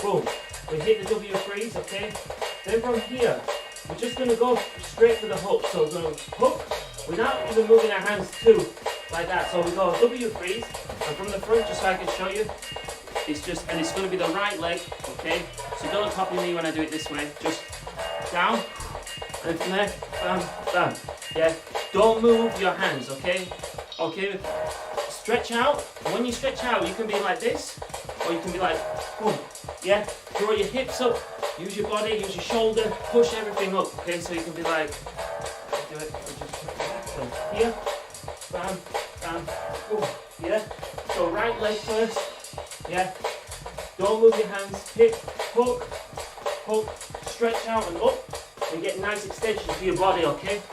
boom, we hit the W freeze, okay? Then from here, we're just going to go straight for the hook. So we're going to hook without even moving our hands too, like that. So we go W freeze, and from the front, just so I can show you, it's just, and it's going to be the right leg, okay? So don't copy me when I do it this way, just down. And from there, bam, bam. Yeah, don't move your hands, okay? Okay, stretch out. And when you stretch out, you can be like this, or you can be like, boom, Yeah, draw your hips up, use your body, use your shoulder, push everything up, okay? So you can be like, do it, so here, bam, bam, boom, yeah? So right leg first, yeah? Don't move your hands, hip, hook, hook, stretch out and up, and get nice extension to your body, okay?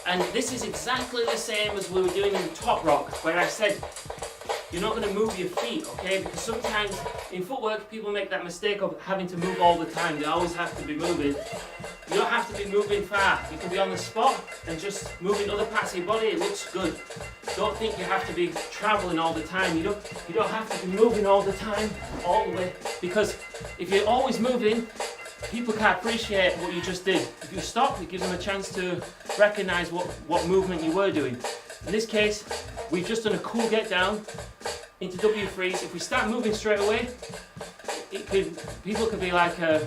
And this is exactly the same as we were doing in the top rock, where I said, you're not going to move your feet, okay? Because sometimes in footwork, people make that mistake of having to move all the time. They always have to be moving. You don't have to be moving far. You can be on the spot and just moving other parts of your body. It looks good. Don't think you have to be traveling all the time. You don't have to be moving all the time, all the way. Because if you're always moving, people can't appreciate what you just did. If you stop, it gives them a chance to recognize what movement you were doing. In this case, we've just done a cool get down into W3s. If we start moving straight away, people could be like, they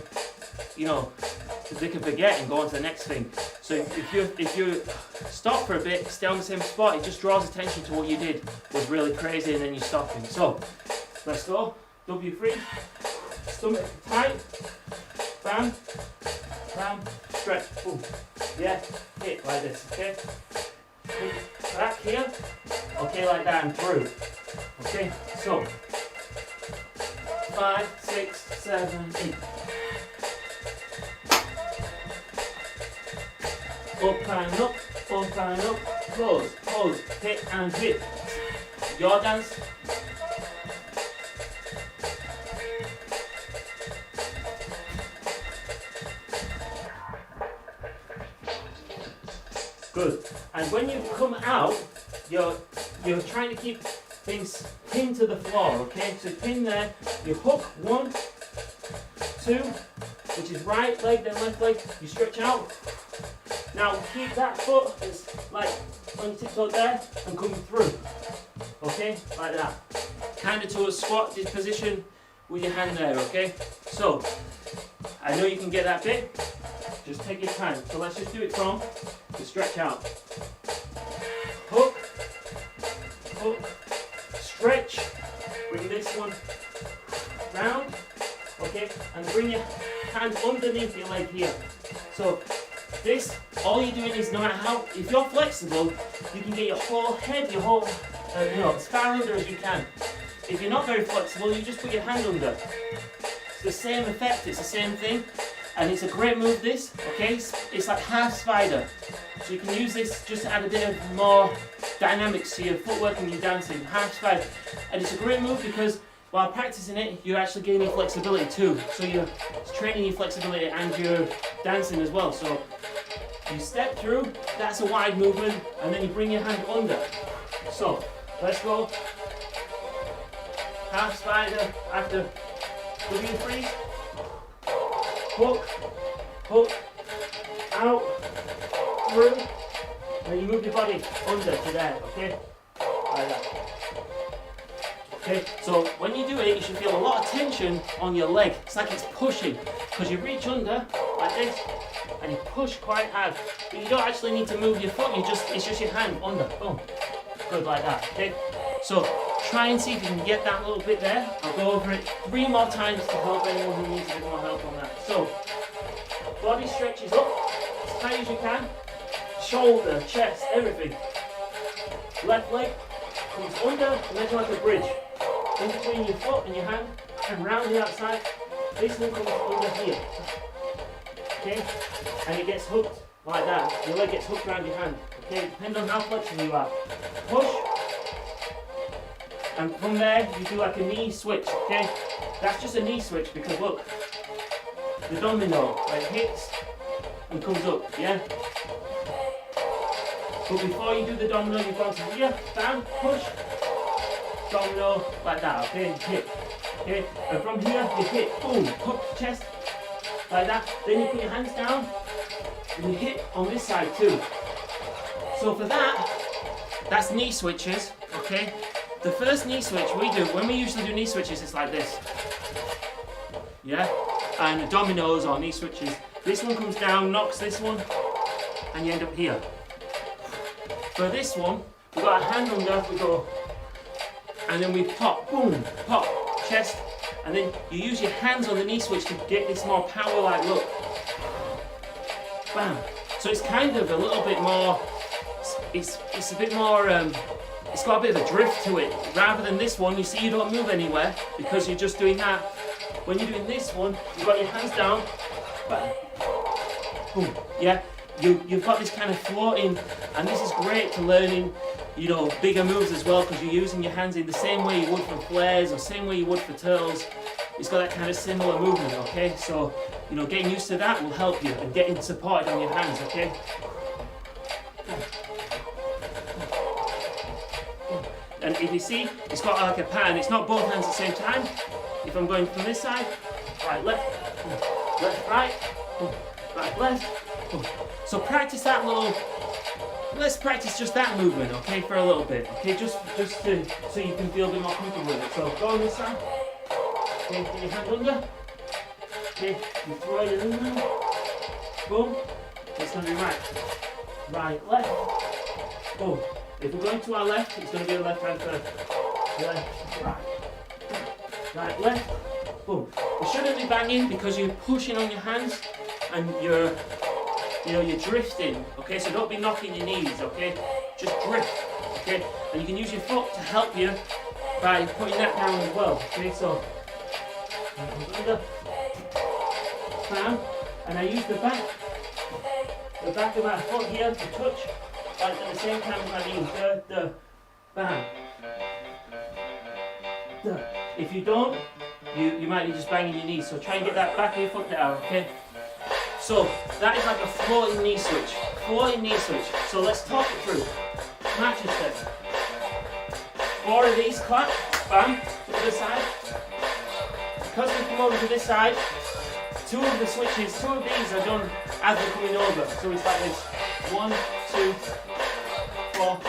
can forget and go on to the next thing. So if you stop for a bit, stay on the same spot, it just draws attention to what you did was really crazy, and then you're stopping. So let's go. W3, stomach tight, bam, bam, stretch, boom. Yeah, hit like this, okay? Back here, okay, like that, and through. Okay, so 5, 6, 7, 8. Up and up, close, close, hit and hit. Your dance. Good. And when you come out, you're trying to keep things pinned to the floor, okay? So pin there, you hook 1, 2, which is right leg, then left leg, you stretch out. Now keep that foot as like on your tiptoe there and coming through, okay? Like that. Kind of to a squat position with your hand there, okay? So, I know you can get that bit, just take your time. So let's just do it from the stretch out. Hook, hook, stretch, bring this one round, okay, and bring your hand underneath your leg here. So this, all you're doing is, no matter how, if you're flexible, you can get your whole head, your whole, as far under as you can. If you're not very flexible, you just put your hand under. It's the same effect, it's the same thing, and it's a great move this, okay? It's like half spider. So you can use this just to add a bit of more dynamics to your footwork and your dancing, half spider. And it's a great move because while practicing it, you're actually gaining flexibility too. So you're training your flexibility and your dancing as well. So you step through, that's a wide movement, and then you bring your hand under. So let's go. Half spider after W3. Hook, hook, out, through, and you move your body under to there, okay? Like that. Okay, so when you do it, you should feel a lot of tension on your leg. It's like it's pushing, because you reach under, like this, and you push quite hard. But you don't actually need to move your foot, it's just your hand under, boom. Good, like that, okay? So, try and see if you can get that little bit there. I'll go over it 3 more times to help anyone who needs a bit more help on that. So, body stretches up as high as you can. Shoulder, chest, everything. Left leg comes under, imagine like a bridge. In between your foot and your hand, and round the outside. This one comes under here. Okay? And it gets hooked like that. Your leg gets hooked around your hand. Okay? Depending on how flexible you are. Push. And from there, you do like a knee switch, okay? That's just a knee switch because look, the domino, like hits and comes up, yeah? But before you do the domino, you've gone to here, bam, push, domino, like that, okay? Hit, okay? And from here, you hit, boom, hook chest, like that. Then you put your hands down, and you hit on this side too. So for that, that's knee switches, okay? The first knee switch we do, when we usually do knee switches, it's like this. Yeah? And dominoes or knee switches. This one comes down, knocks this one, and you end up here. For this one, we've got a hand under, we go, and then we pop, boom, pop, chest, and then you use your hands on the knee switch to get this more power, like look. Bam. So it's kind of a little bit more, it's a bit more, it's got a bit of a drift to it. Rather than this one, you see you don't move anywhere because you're just doing that. When you're doing this one, you've got your hands down, bam, boom, yeah. You've got this kind of floating, and this is great to learning, you know, bigger moves as well, because you're using your hands in the same way you would for flares or same way you would for turtles. It's got that kind of similar movement, okay? So, you know, getting used to that will help you, and getting supported on your hands, okay? And if you see, it's got like a pattern. It's not both hands at the same time. If I'm going from this side, right, left, left, right, right, left. So practice that little, let's practice just that movement, okay, for a little bit, okay, just to, so you can feel a bit more comfortable with it. So go on this side, okay, get your hand under, okay, you throw it in there, boom, it's going to be right, right, left, boom. If we're going to our left, it's going to be a left hand first, left, right, left, boom. You shouldn't be banging because you're pushing on your hands and you're drifting, okay? So don't be knocking your knees, okay? Just drift, okay? And you can use your foot to help you by putting that down as well, okay? So, under, down, and I use the back of my foot here to touch, like at the same time as my knees, bam. If you don't, you might be just banging your knees, so try and get that back of your foot down, okay? So that is like a floating knee switch. Floating knee switch. So let's talk it through. Match your steps. 4 of these clap, bam, to the side. Because we come over to this side, 2 of the switches, 2 of these are done as we're coming over. So it's like this. 1, 2, 4, 1,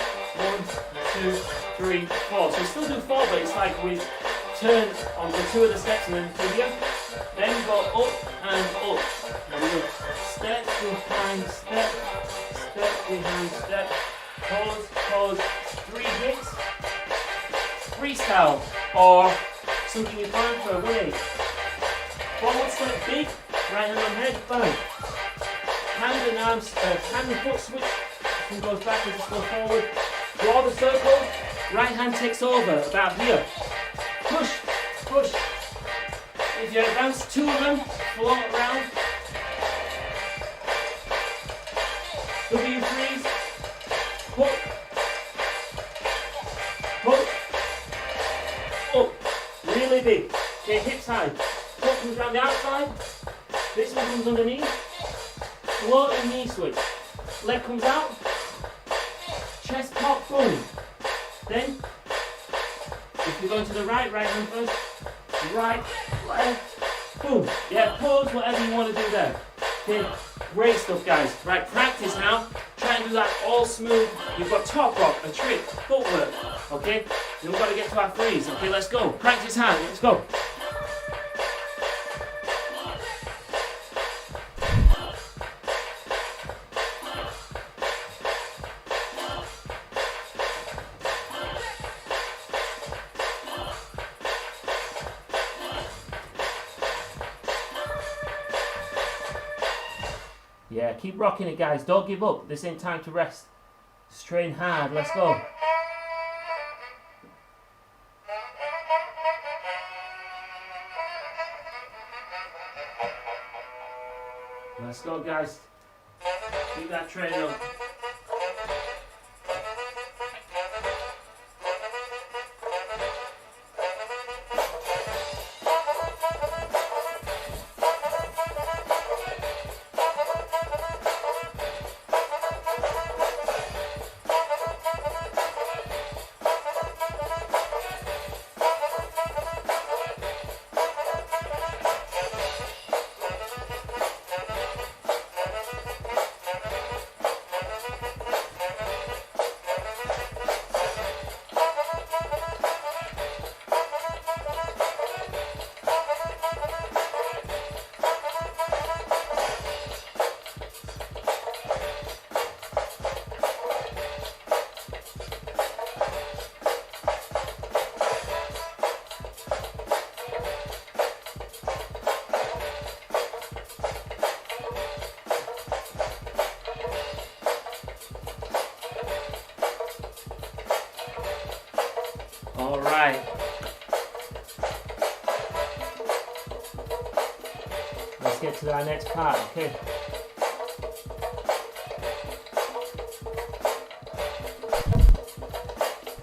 2, 3, 4. So we still do 4, but it's like we turn onto 2 of the steps and then 2 here. Then go up and up. And we go step behind step, step behind step, pause, pause, 3 hits, freestyle, or something you plan for a way. Forward step big, right hand on head, bang. Hand and arms, hand and foot switch, one goes backwards, just go forward. Draw the circle, right hand takes over, about here. Push, push. If you advance 2 of them, float around. W3s, hook, hook, up, really big. Okay, hips high. Hook comes around the outside. This one comes underneath. Floating knee switch. Leg comes out. Chest pop, boom. Then, if you're going to the right hand first. Right, left, boom. Yeah, pause, whatever you want to do there. Okay, great stuff, guys. Right, practice now. Try and do that all smooth. You've got top rock, a trick, footwork. Okay, then we've got to get to our freeze. Okay, let's go. Practice hard. Let's go. Yeah, keep rocking it, guys. Don't give up. This ain't time to rest. Just train hard. Let's go. Let's go, guys. Keep that train up. All right. Let's get to our next part, okay?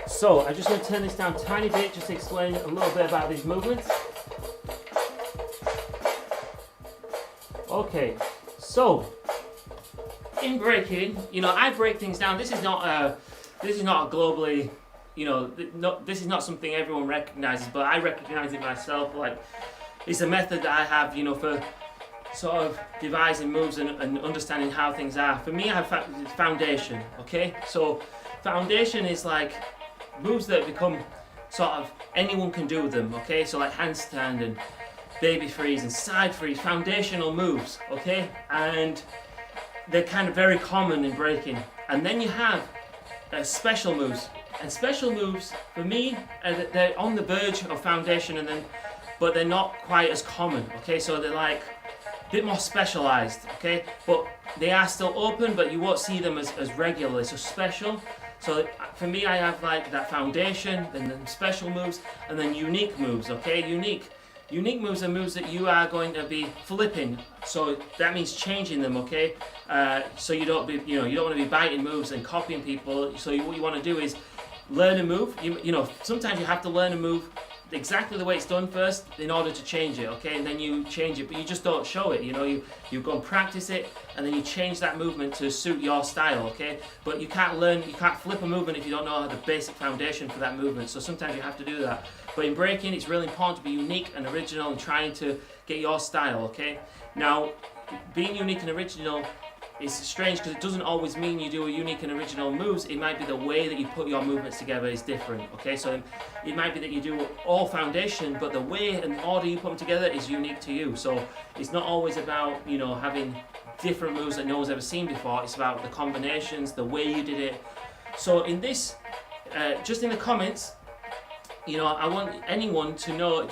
So, I just want to turn this down a tiny bit just to explain a little bit about these movements. Okay, so in breaking, I break things down. This is not a globally, this is not something everyone recognizes, but I recognize it myself. Like, it's a method that I have, for sort of devising moves and understanding how things are. For me, I have foundation. Okay, so foundation is like moves that become sort of anyone can do them. Okay, so like handstand and baby freeze and side freeze, foundational moves, okay? And they're kind of very common in breaking. And then you have special moves. And special moves, for me, they're on the verge of foundation, but they're not quite as common, okay? So they're like a bit more specialized, okay? But they are still open, but you won't see them as regularly, so special. So for me, I have like that foundation, then special moves, and then unique moves, okay? Unique moves are moves that you are going to be flipping, so that means changing them, okay? So you don't want to be biting moves and copying people. So what you want to do is learn a move. Sometimes you have to learn a move exactly the way it's done first in order to change it, okay? And then you change it, but you just don't show it. You go and practice it, and then you change that movement to suit your style, okay? But you can't flip a movement if you don't know the basic foundation for that movement. So sometimes you have to do that. But in breaking, it's really important to be unique and original and trying to get your style, okay? Now, being unique and original is strange because it doesn't always mean you do a unique and original moves. It might be the way that you put your movements together is different, okay? So it might be that you do all foundation, but the way and order you put them together is unique to you. So it's not always about, having different moves that no one's ever seen before. It's about the combinations, the way you did it. So in this, just in the comments, I want anyone to know,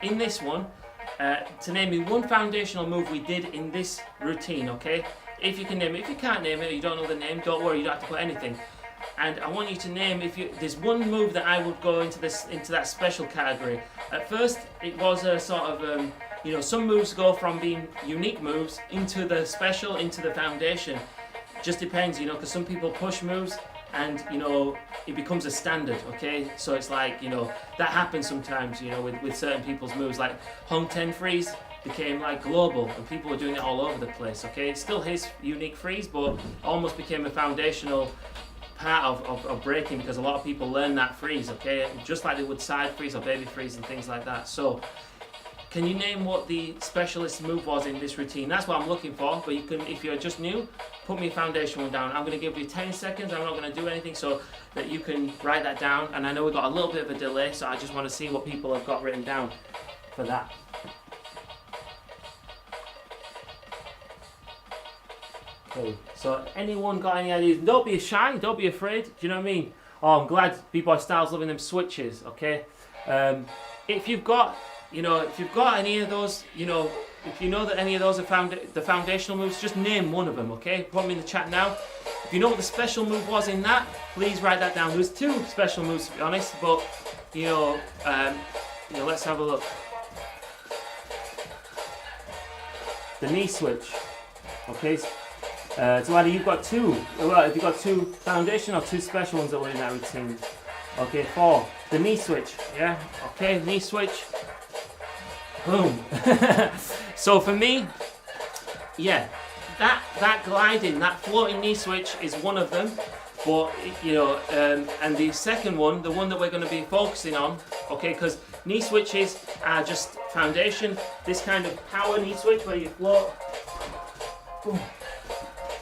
in this one, to name me one foundational move we did in this routine, okay? If you can name it. If you can't name it or you don't know the name, don't worry, you don't have to put anything. And I want you to name, there's one move that I would go into that special category. At first, it was a sort of, some moves go from being unique moves into the special, into the foundation. Just depends, because some people push moves and it becomes a standard, okay? So it's like, that happens sometimes, with certain people's moves, like Hung 10 freeze became like global and people were doing it all over the place, okay? It's still his unique freeze, but almost became a foundational part of breaking because a lot of people learn that freeze, okay? Just like they would side freeze or baby freeze and things like that. So can you name what the specialist move was in this routine? That's what I'm looking for, but you can, if you're just new, put me a foundation one down. I'm going to give you 10 seconds. I'm not going to do anything so that you can write that down. And I know we've got a little bit of a delay, so I just want to see what people have got written down for that. Okay, so anyone got any ideas? Don't be shy, don't be afraid. Do you know what I mean? Oh, I'm glad B-Boy Style's loving them switches, okay? If you've got any of those, if you know that any of those are the foundational moves, just name one of them, okay? Put them in the chat now. If you know what the special move was in that, please write that down. There's two special moves, to be honest, but, let's have a look. The knee switch, okay? So either you've got two, well, if you've got two foundation or two special ones that were in that routine. Okay, 4. The knee switch, yeah? Okay, knee switch. Boom. So for me, yeah, that gliding, that floating knee switch is one of them. But, and the second one, the one that we're going to be focusing on, okay, because knee switches are just foundation. This kind of power knee switch where you float, boom.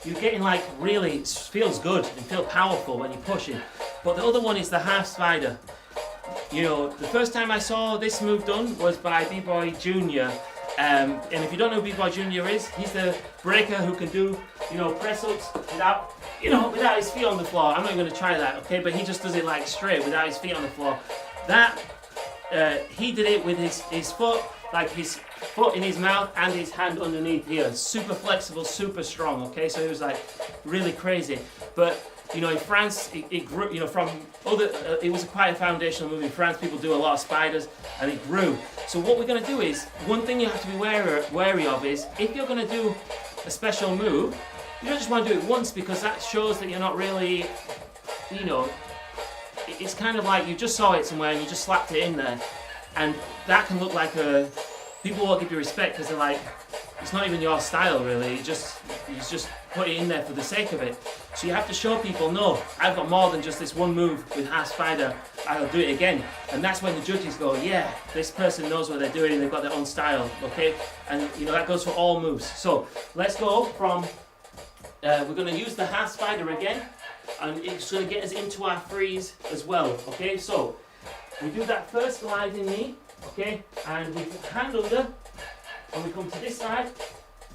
You're getting like really, it feels good and feel powerful when you're pushing. But the other one is the half spider. The first time I saw this move done was by B-Boy Junior. And if you don't know who B-Boy Junior is, he's the breaker who can do, press-ups without his feet on the floor. I'm not even going to try that, okay? But he just does it like straight without his feet on the floor. He did it with his foot, like his foot in his mouth and his hand underneath here. Super flexible, super strong, okay? So it was like really crazy. But you know, in France, it grew, you know, from other, it was quite a foundational move. In France, people do a lot of spiders, and it grew. So what we're going to do is, one thing you have to be wary of is, if you're going to do a special move, you don't just want to do it once, because that shows that you're not really, you know, it's kind of like you just saw it somewhere and you just slapped it in there. And that can look like people won't give you respect because they're like, it's not even your style really, you just put it in there for the sake of it. So you have to show people, no, I've got more than just this one move with half spider, I'll do it again. And that's when the judges go, yeah, this person knows what they're doing and they've got their own style, okay? And you know, that goes for all moves. So let's go from, we're going to use the half spider again, and it's going to get us into our freeze as well, okay? So we do that first gliding knee, okay? And we hand under, and we come to this side,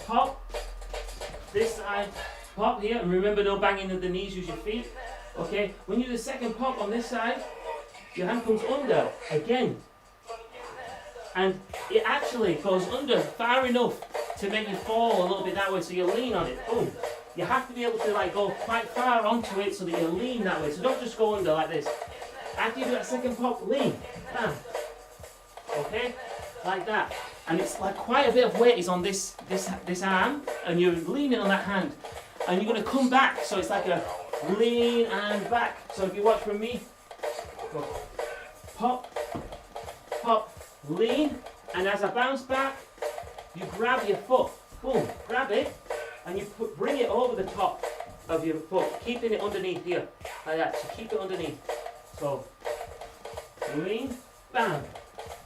pop, this side, pop here, and remember no banging of the knees, use your feet, okay? When you do the second pop on this side, your hand comes under again, and it actually goes under far enough to make you fall a little bit that way, so you lean on it, boom. You have to be able to like go quite far onto it so that you lean that way, so don't just go under like this. After you do that second pop, lean, bam, okay, like that. And it's like quite a bit of weight is on this arm, and you're leaning on that hand, and you're going to come back, so it's like a lean and back. So if you watch from me, go pop, pop, lean, and as I bounce back, you grab your foot, boom, grab it, and you bring it over the top of your foot, keeping it underneath here, like that, so keep it underneath. So, lean, bam,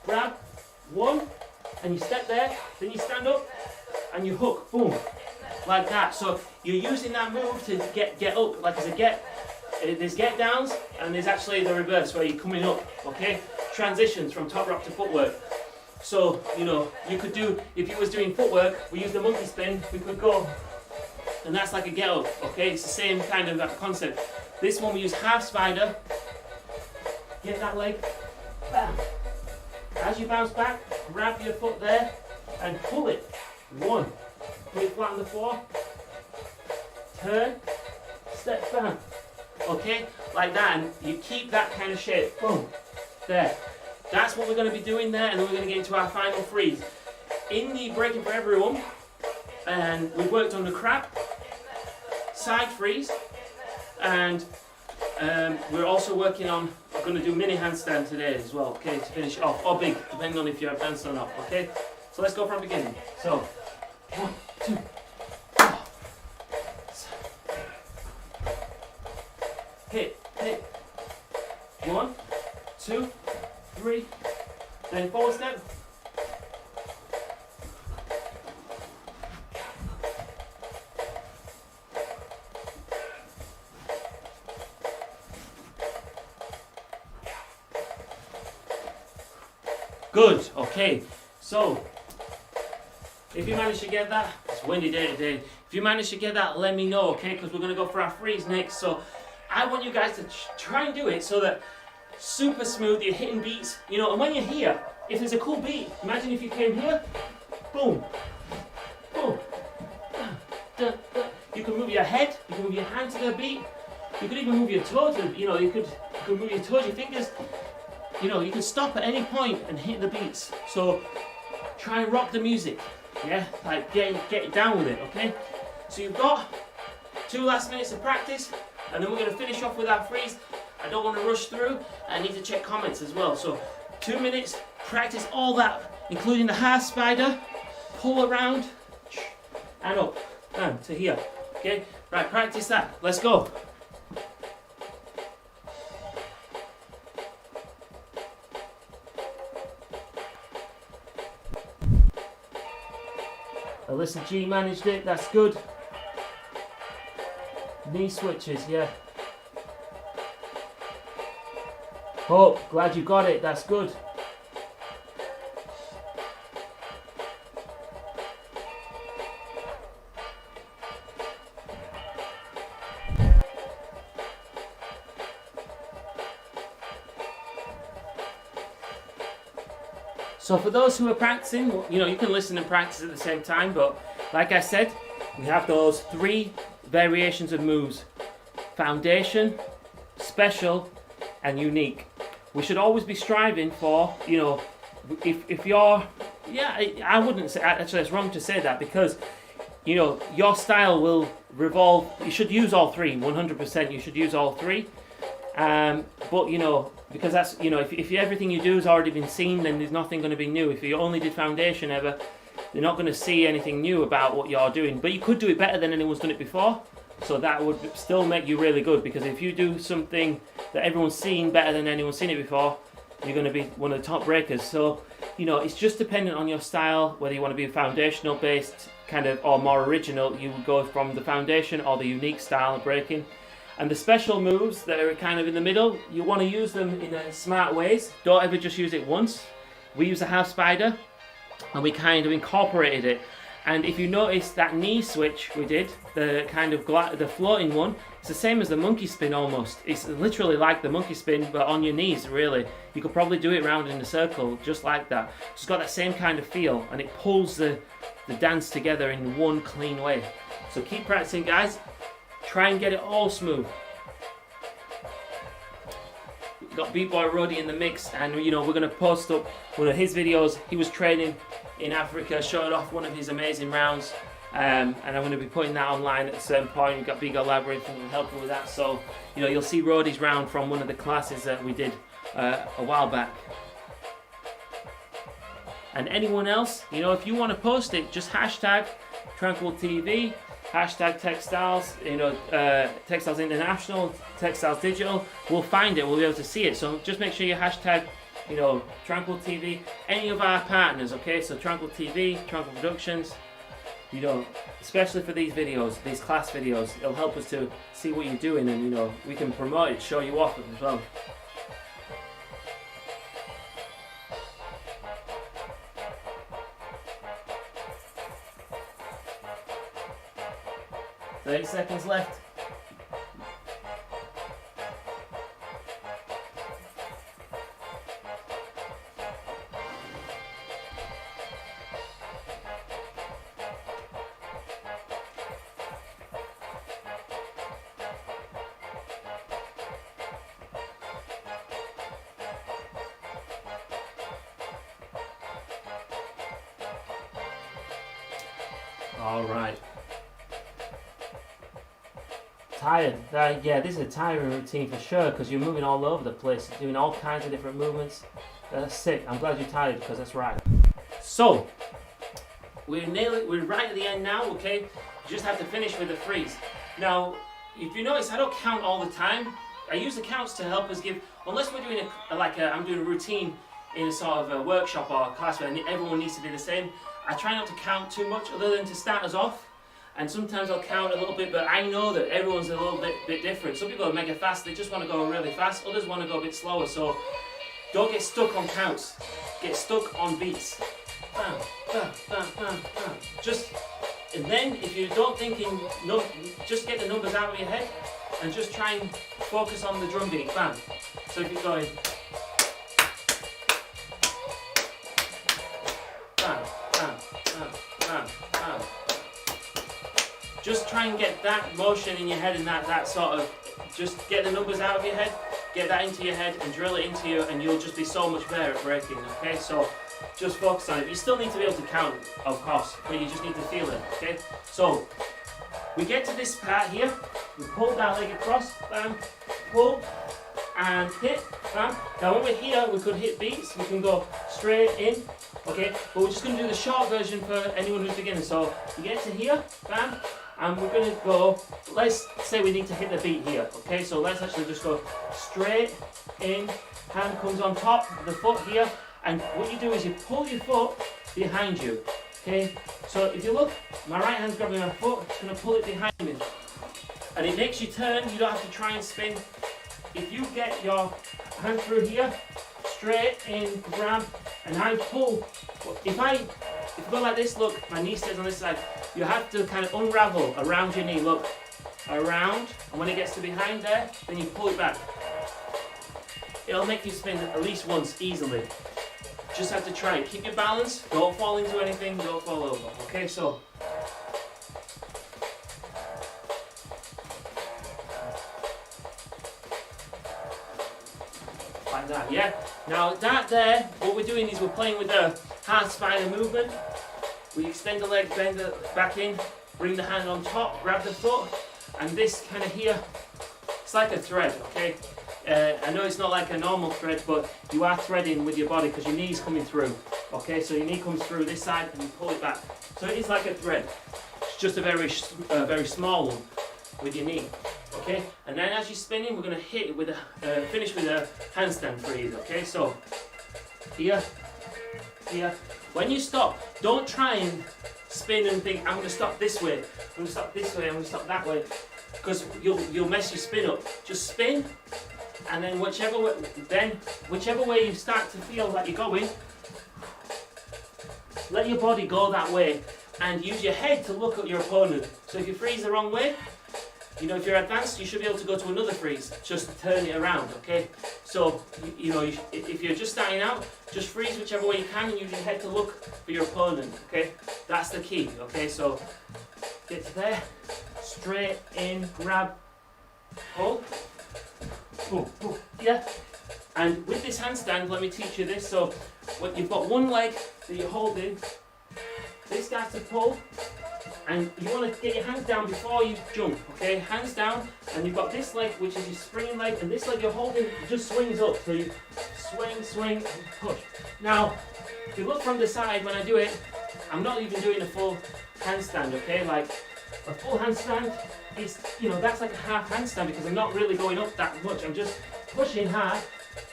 grab, one, and you step there, then you stand up, and you hook, boom, like that. So you're using that move to get up, like there's get downs, and there's actually the reverse, where you're coming up, okay? Transitions from top rock to footwork. So, you know, you could do, if you was doing footwork, we use the monkey spin, we could go, and that's like a get up, okay? It's the same kind of concept. This one we use half spider, get that leg, bam. As you bounce back, grab your foot there, and pull it. One, put it flat on the floor, turn, step back, okay? Like that, and you keep that kind of shape, boom, there. That's what we're going to be doing there, and then we're going to get into our final freeze. In the Breakin for Everyone, and we've worked on the crab, side freeze, and we're also working on, we're going to do mini handstand today as well, okay, to finish off, or big, depending on if you're advanced or not, okay? So let's go from the beginning. So, 1, 2, 4. Hit, hit. 1, 2, 3. Then forward step. Good, okay, so if you manage to get that, it's a windy day today. If you manage to get that, let me know, okay, because we're going to go for our freeze next. So I want you guys to try and do it so that super smooth, you're hitting beats, you know, and when you're here, if there's a cool beat, imagine if you came here, boom, boom, you can move your head, you can move your hand to the beat, you could even move your toes, you know, you could move your toes, your fingers. You know, you can stop at any point and hit the beats. So try and rock the music, yeah? Like get down with it, okay? So you've got 2 last minutes of practice, and then we're going to finish off with our freeze. I don't want to rush through. I need to check comments as well. So 2 minutes, practice all that, including the half spider, pull around, and up, and to here, okay? Right, practice that. Let's go. Alyssa G managed it, that's good. Knee switches, yeah. Oh, glad you got it, that's good. So for those who are practicing, you know, you can listen and practice at the same time, but like I said, we have those 3 variations of moves. foundation, special, and unique. We should always be striving for, you know, if you're, yeah, I wouldn't say, actually it's wrong to say that, because, you know, your style will revolve, you should use all three, 100%, you should use all three. But, you know, because that's, you know, if everything you do has already been seen, then there's nothing going to be new. If you only did foundation ever, you're not going to see anything new about what you're doing. But you could do it better than anyone's done it before. So that would still make you really good, because if you do something that everyone's seen better than anyone's seen it before, you're going to be one of the top breakers. So, you know, it's just dependent on your style, whether you want to be a foundational based kind of, or more original. You would go from the foundation or the unique style of breaking. And the special moves that are kind of in the middle, you want to use them in a smart ways. Don't ever just use it once. We use a half spider, and we kind of incorporated it. And if you notice that knee switch we did, the kind of the floating one, it's the same as the monkey spin almost. It's literally like the monkey spin, but on your knees, really. You could probably do it round in a circle, just like that. It's got that same kind of feel, and it pulls the dance together in one clean way. So keep practicing, guys. Try and get it all smooth. We've got Beat Boy Roddy in the mix, and you know, we're going to post up one of his videos. He was training in Africa, showed off one of his amazing rounds, and I'm going to be putting that online at a certain point. We've got Big O Labyrinth who will help me with that, so you know, you'll see Roddy's round from one of the classes that we did a while back. And anyone else, you know, if you want to post it, just hashtag Tranquil TV, hashtag Textiles, you know, Textiles International, Textiles Digital. We'll find it, we'll be able to see it. So just make sure you hashtag, you know, Tranquil TV, any of our partners, okay? So Tranquil TV, Tranquil Productions, you know, especially for these videos, these class videos, it'll help us to see what you're doing, and you know, we can promote it, show you off as well. Thirty seconds left. All right. Tired. Yeah, this is a tiring routine for sure, because you're moving all over the place, doing all kinds of different movements. That's sick. I'm glad you're tired, because that's right. So, we're right at the end now, okay? You just have to finish with the freeze. Now, if you notice, I don't count all the time. I use the counts to help us give, unless we're doing I'm doing a routine in a sort of a workshop or a class where everyone needs to be the same. I try not to count too much, other than to start us off. And sometimes I'll count a little bit, but I know that everyone's a little bit different. Some people are mega fast, they just want to go really fast. Others want to go a bit slower, so don't get stuck on counts. Get stuck on beats. Bam, bam, bam, bam, bam. Just, and then if you don't thinking, no, just get the numbers out of your head and just try and focus on the drum beat. Bam. So if you're going, bam, bam, bam, bam, bam. Just try and get that motion in your head, and that sort of, just get the numbers out of your head, get that into your head and drill it into you, and you'll just be so much better at breaking, okay? So just focus on it. You still need to be able to count, of course, but you just need to feel it, okay? So we get to this part here, we pull that leg across, bam, pull, and hit, bam. Now when we're here, we could hit beats, we can go straight in, okay? But we're just going to do the short version for anyone who's beginning. So you get to here, bam, and we're going to go, let's say we need to hit the beat here, okay? So let's actually just go straight in, hand comes on top, the foot here, and what you do is you pull your foot behind you, okay? So if you look, my right hand's grabbing my foot, it's going to pull it behind me. And it makes you turn, you don't have to try and spin. If you get your hand through here, straight in, grab, and I pull, if you go like this, look, my knee stays on this side, you have to kind of unravel around your knee, look, around, and when it gets to behind there, then you pull it back. It'll make you spin at least once, easily. Just have to try it. Keep your balance, don't fall into anything, don't fall over, okay, so. like that, yeah? Now that there, what we're doing is we're playing with the hard spider movement. We extend the leg, bend it back in, bring the hand on top, grab the foot, and this kind of here, it's like a thread, okay? I know it's not like a normal thread, but you are threading with your body because your knee's coming through, okay? So your knee comes through this side and you pull it back. So it is like a thread. It's just a very small one with your knee, okay? And then as you're spinning, we're going to hit it with a, finish with a handstand freeze, okay? So here, here. When you stop, don't try and spin and think, I'm going to stop this way, I'm going to stop this way, I'm going to stop that way, because you'll mess your spin up. Just spin, and then whichever way you start to feel that you're going, let your body go that way, and use your head to look at your opponent. So if you freeze the wrong way, you know, if you're advanced, you should be able to go to another freeze, just turn it around, okay? So, you know, if you're just starting out, just freeze whichever way you can and use your head to look for your opponent, okay? That's the key, okay? So, get to there, straight in, grab, pull, pull, pull, yeah? And with this handstand, let me teach you this. So, you've got one leg that you're holding, this guy's to pull, and you want to get your hands down before you jump, okay? Hands down, and you've got this leg, which is your springing leg, and this leg you're holding just swings up. So you swing, swing, and push. Now, if you look from the side when I do it, I'm not even doing a full handstand, okay? Like, a full handstand is, you know, that's like a half handstand because I'm not really going up that much. I'm just pushing hard,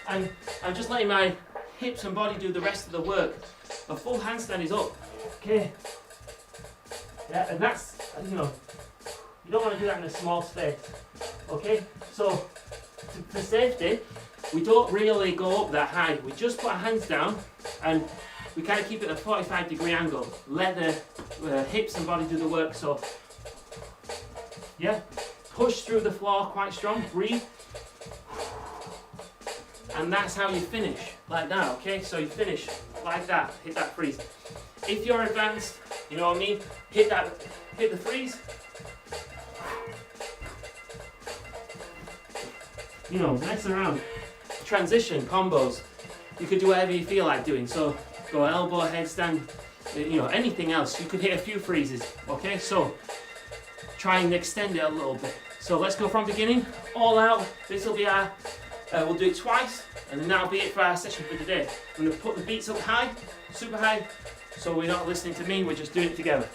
and I'm just letting my hips and body do the rest of the work. A full handstand is up, okay? Yeah, and that's, you know, you don't want to do that in a small space, okay? So, for safety, we don't really go up that high. We just put our hands down and we kind of keep it at a 45-degree angle. Let the hips and body do the work. So, yeah, push through the floor quite strong, breathe. And that's how you finish, like that, okay? So you finish like that, hit that freeze. If you're advanced, you know what I mean? Hit the freeze. You know, mess around. Transition, combos. You could do whatever you feel like doing. So, go elbow, headstand, you know, anything else. You could hit a few freezes, okay? So, try and extend it a little bit. So, let's go from beginning, all out. This will be our, we'll do it twice, and then that'll be it for our session for today. I'm going to put the beats up high, super high, so we're not listening to me, we're just doing it together.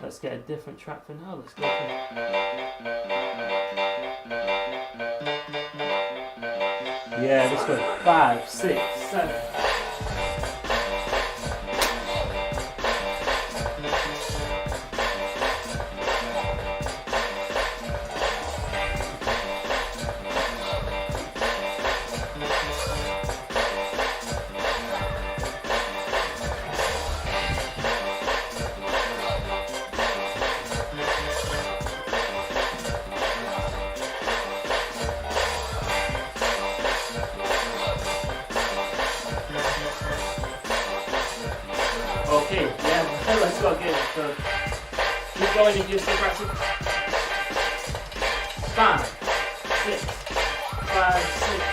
Let's get a different track for now. Let's go for yeah, let's go 5, 6, 7. Okay, yeah, let's go again. So, keep going if you're still practicing. 5, 6, 5, 6.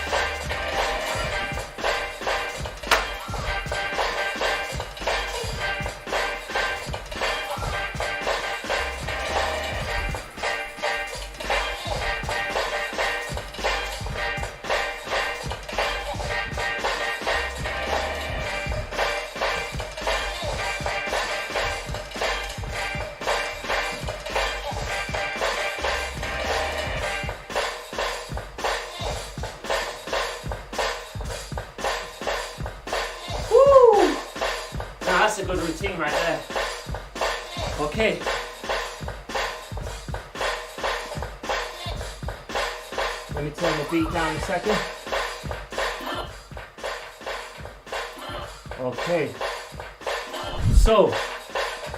That's a good routine right there. Okay. Let me turn the beat down a second. Okay. So,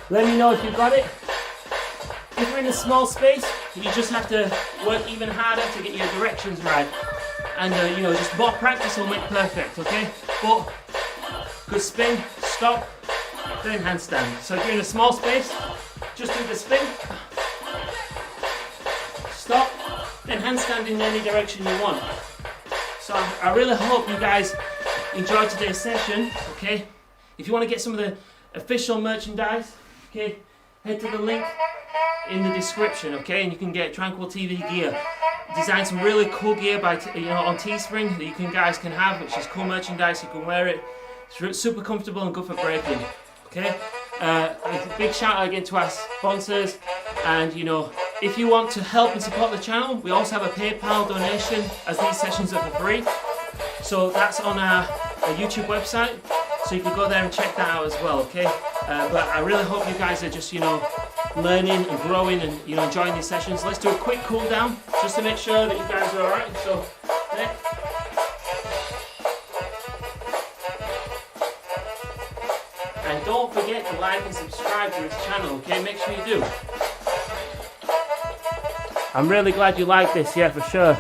let me know if you got it. If you're in a small space, you just have to work even harder to get your directions right. And, you know, just more practice will make perfect, okay? But, good spin, stop, then handstand. So if you're in a small space, just do the spin, stop, then handstand in any direction you want. So I really hope you guys enjoyed today's session, okay? If you want to get some of the official merchandise, okay, head to the link in the description, okay? And you can get Tranquil TV gear. Designed some really cool gear by on Teespring that you guys can have, which is cool merchandise. You can wear it. It's super comfortable and good for breaking. Okay. A big shout out again to our sponsors. And if you want to help and support the channel, we also have a PayPal donation, as these sessions are for free. So that's on our YouTube website. So you can go there and check that out as well. Okay. But I really hope you guys are just learning and growing and enjoying these sessions. Let's do a quick cool down just to make sure that you guys are alright. So and don't forget to like and subscribe to this channel, okay? Make sure you do. I'm really glad you like this, yeah, for sure.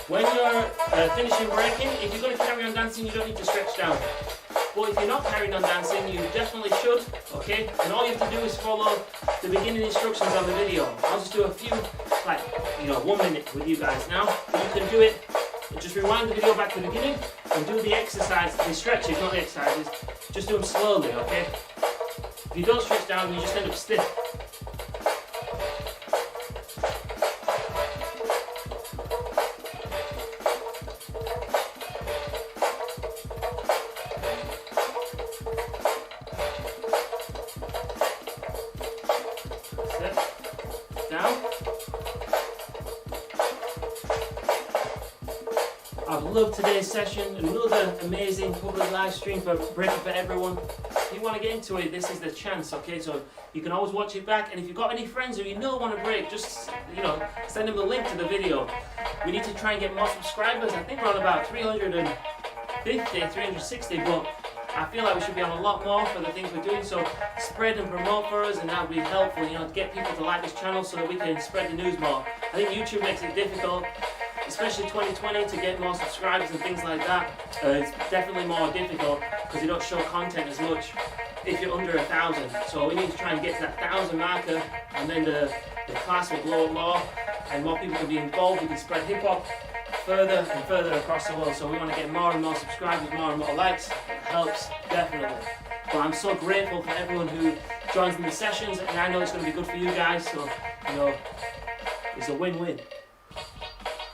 When you're finishing breaking, if you're going to carry on dancing, you don't need to stretch down. But if you're not carrying on dancing, you definitely should, okay? And all you have to do is follow the beginning instructions on the video. I'll just do a few, 1 minute with you guys now. But you can do it, just rewind the video back to the beginning and do the exercise, the stretches, not the exercises. Just do them slowly, okay? If you don't stretch down, you just end up stiff. I've loved today's session. Another amazing public live stream for Breakin for everyone. If you want to get into it, this is the chance, okay? So you can always watch it back, and if you've got any friends who want to break, just send them the link to the video. We need to try and get more subscribers. I think we're on about 350, 360, but I feel like we should be on a lot more for the things we're doing. So spread and promote for us, and that would be helpful, to get people to like this channel so that we can spread the news more. I think YouTube makes it difficult, especially 2020, to get more subscribers and things like that. It's definitely more difficult because you don't show content as much if you're under 1,000. So we need to try and get to that 1,000 marker, and then the class will blow up more and more people can be involved. We can spread hip hop further and further across the world. So we want to get more and more subscribers, more and more likes. It helps, definitely. But I'm so grateful for everyone who joins in the sessions, and I know it's going to be good for you guys. So it's a win-win.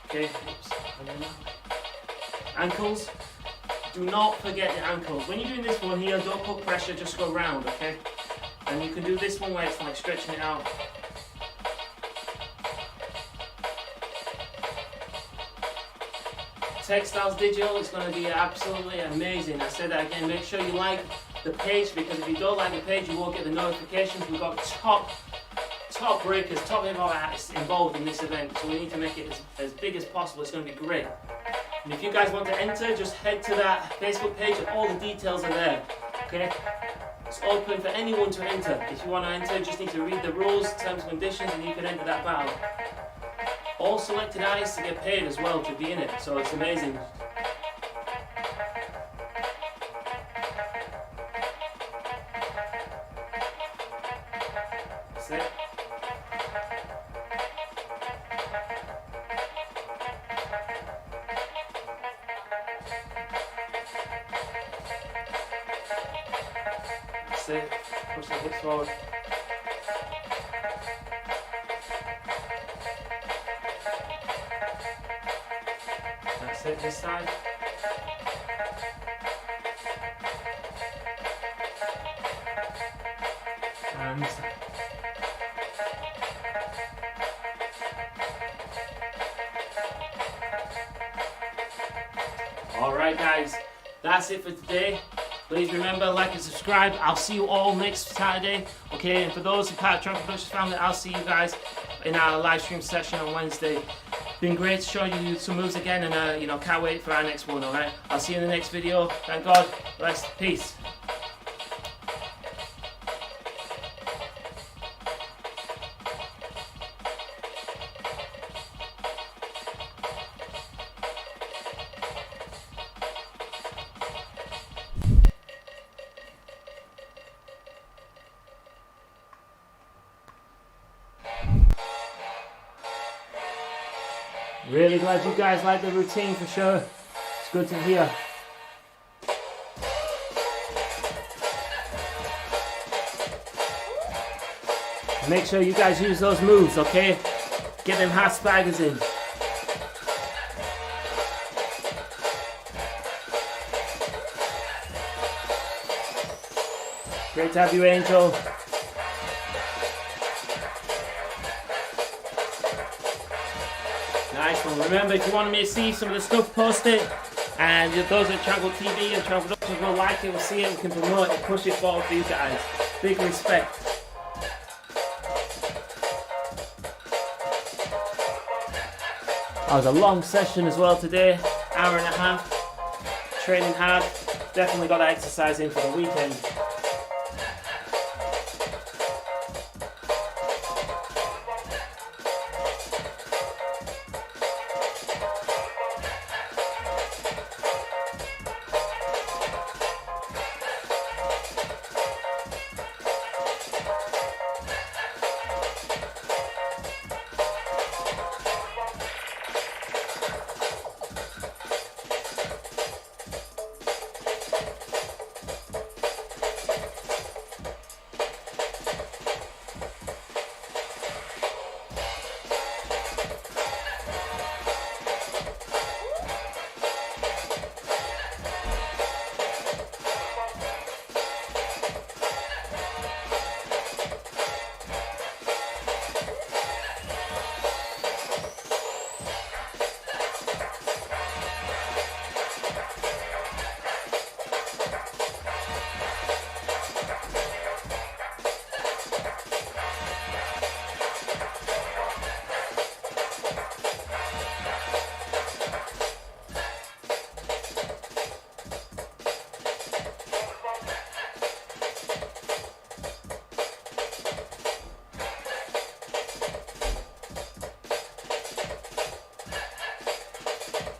Okay, ankles, do not forget the ankles. When you're doing this one here, don't put pressure, just go round, okay? And you can do this one where it's like stretching it out. Textiles Digital is going to be absolutely amazing. I said that again, make sure you like the page, because if you don't like the page, you won't get the notifications. We've got top breakers, top hip hop artists involved in this event, so we need to make it as big as possible. It's going to be great. And if you guys want to enter, just head to that Facebook page and all the details are there. Okay? It's open for anyone to enter. If you want to enter, you just need to read the rules, terms and conditions, and you can enter that battle. All selected artists to get paid as well to be in it, so it's amazing. That's it. That's it. Push the hips forward. That's it, this side. And this side. Alright guys, that's it for today. Please remember, like and subscribe. I'll see you all next Saturday. Okay, and for those who are part of Tranquil Productions family, I'll see you guys in our live stream session on Wednesday. Been great to show you some moves again, and can't wait for our next one. Alright, I'll see you in the next video. Thank God. Bless. Peace. Really glad you guys like the routine for sure. It's good to hear. Make sure you guys use those moves, okay? Get them hot spiders in. Great to have you, Angel. Nice one. Remember, if you want me to see some of the stuff, post it. And those at Tranquil TV and Tranquil Productions will like it, will see it, we can promote it, push it forward for you guys. Big respect. That was a long session as well today, hour and a half. Training hard. Definitely got that exercise in for the weekend.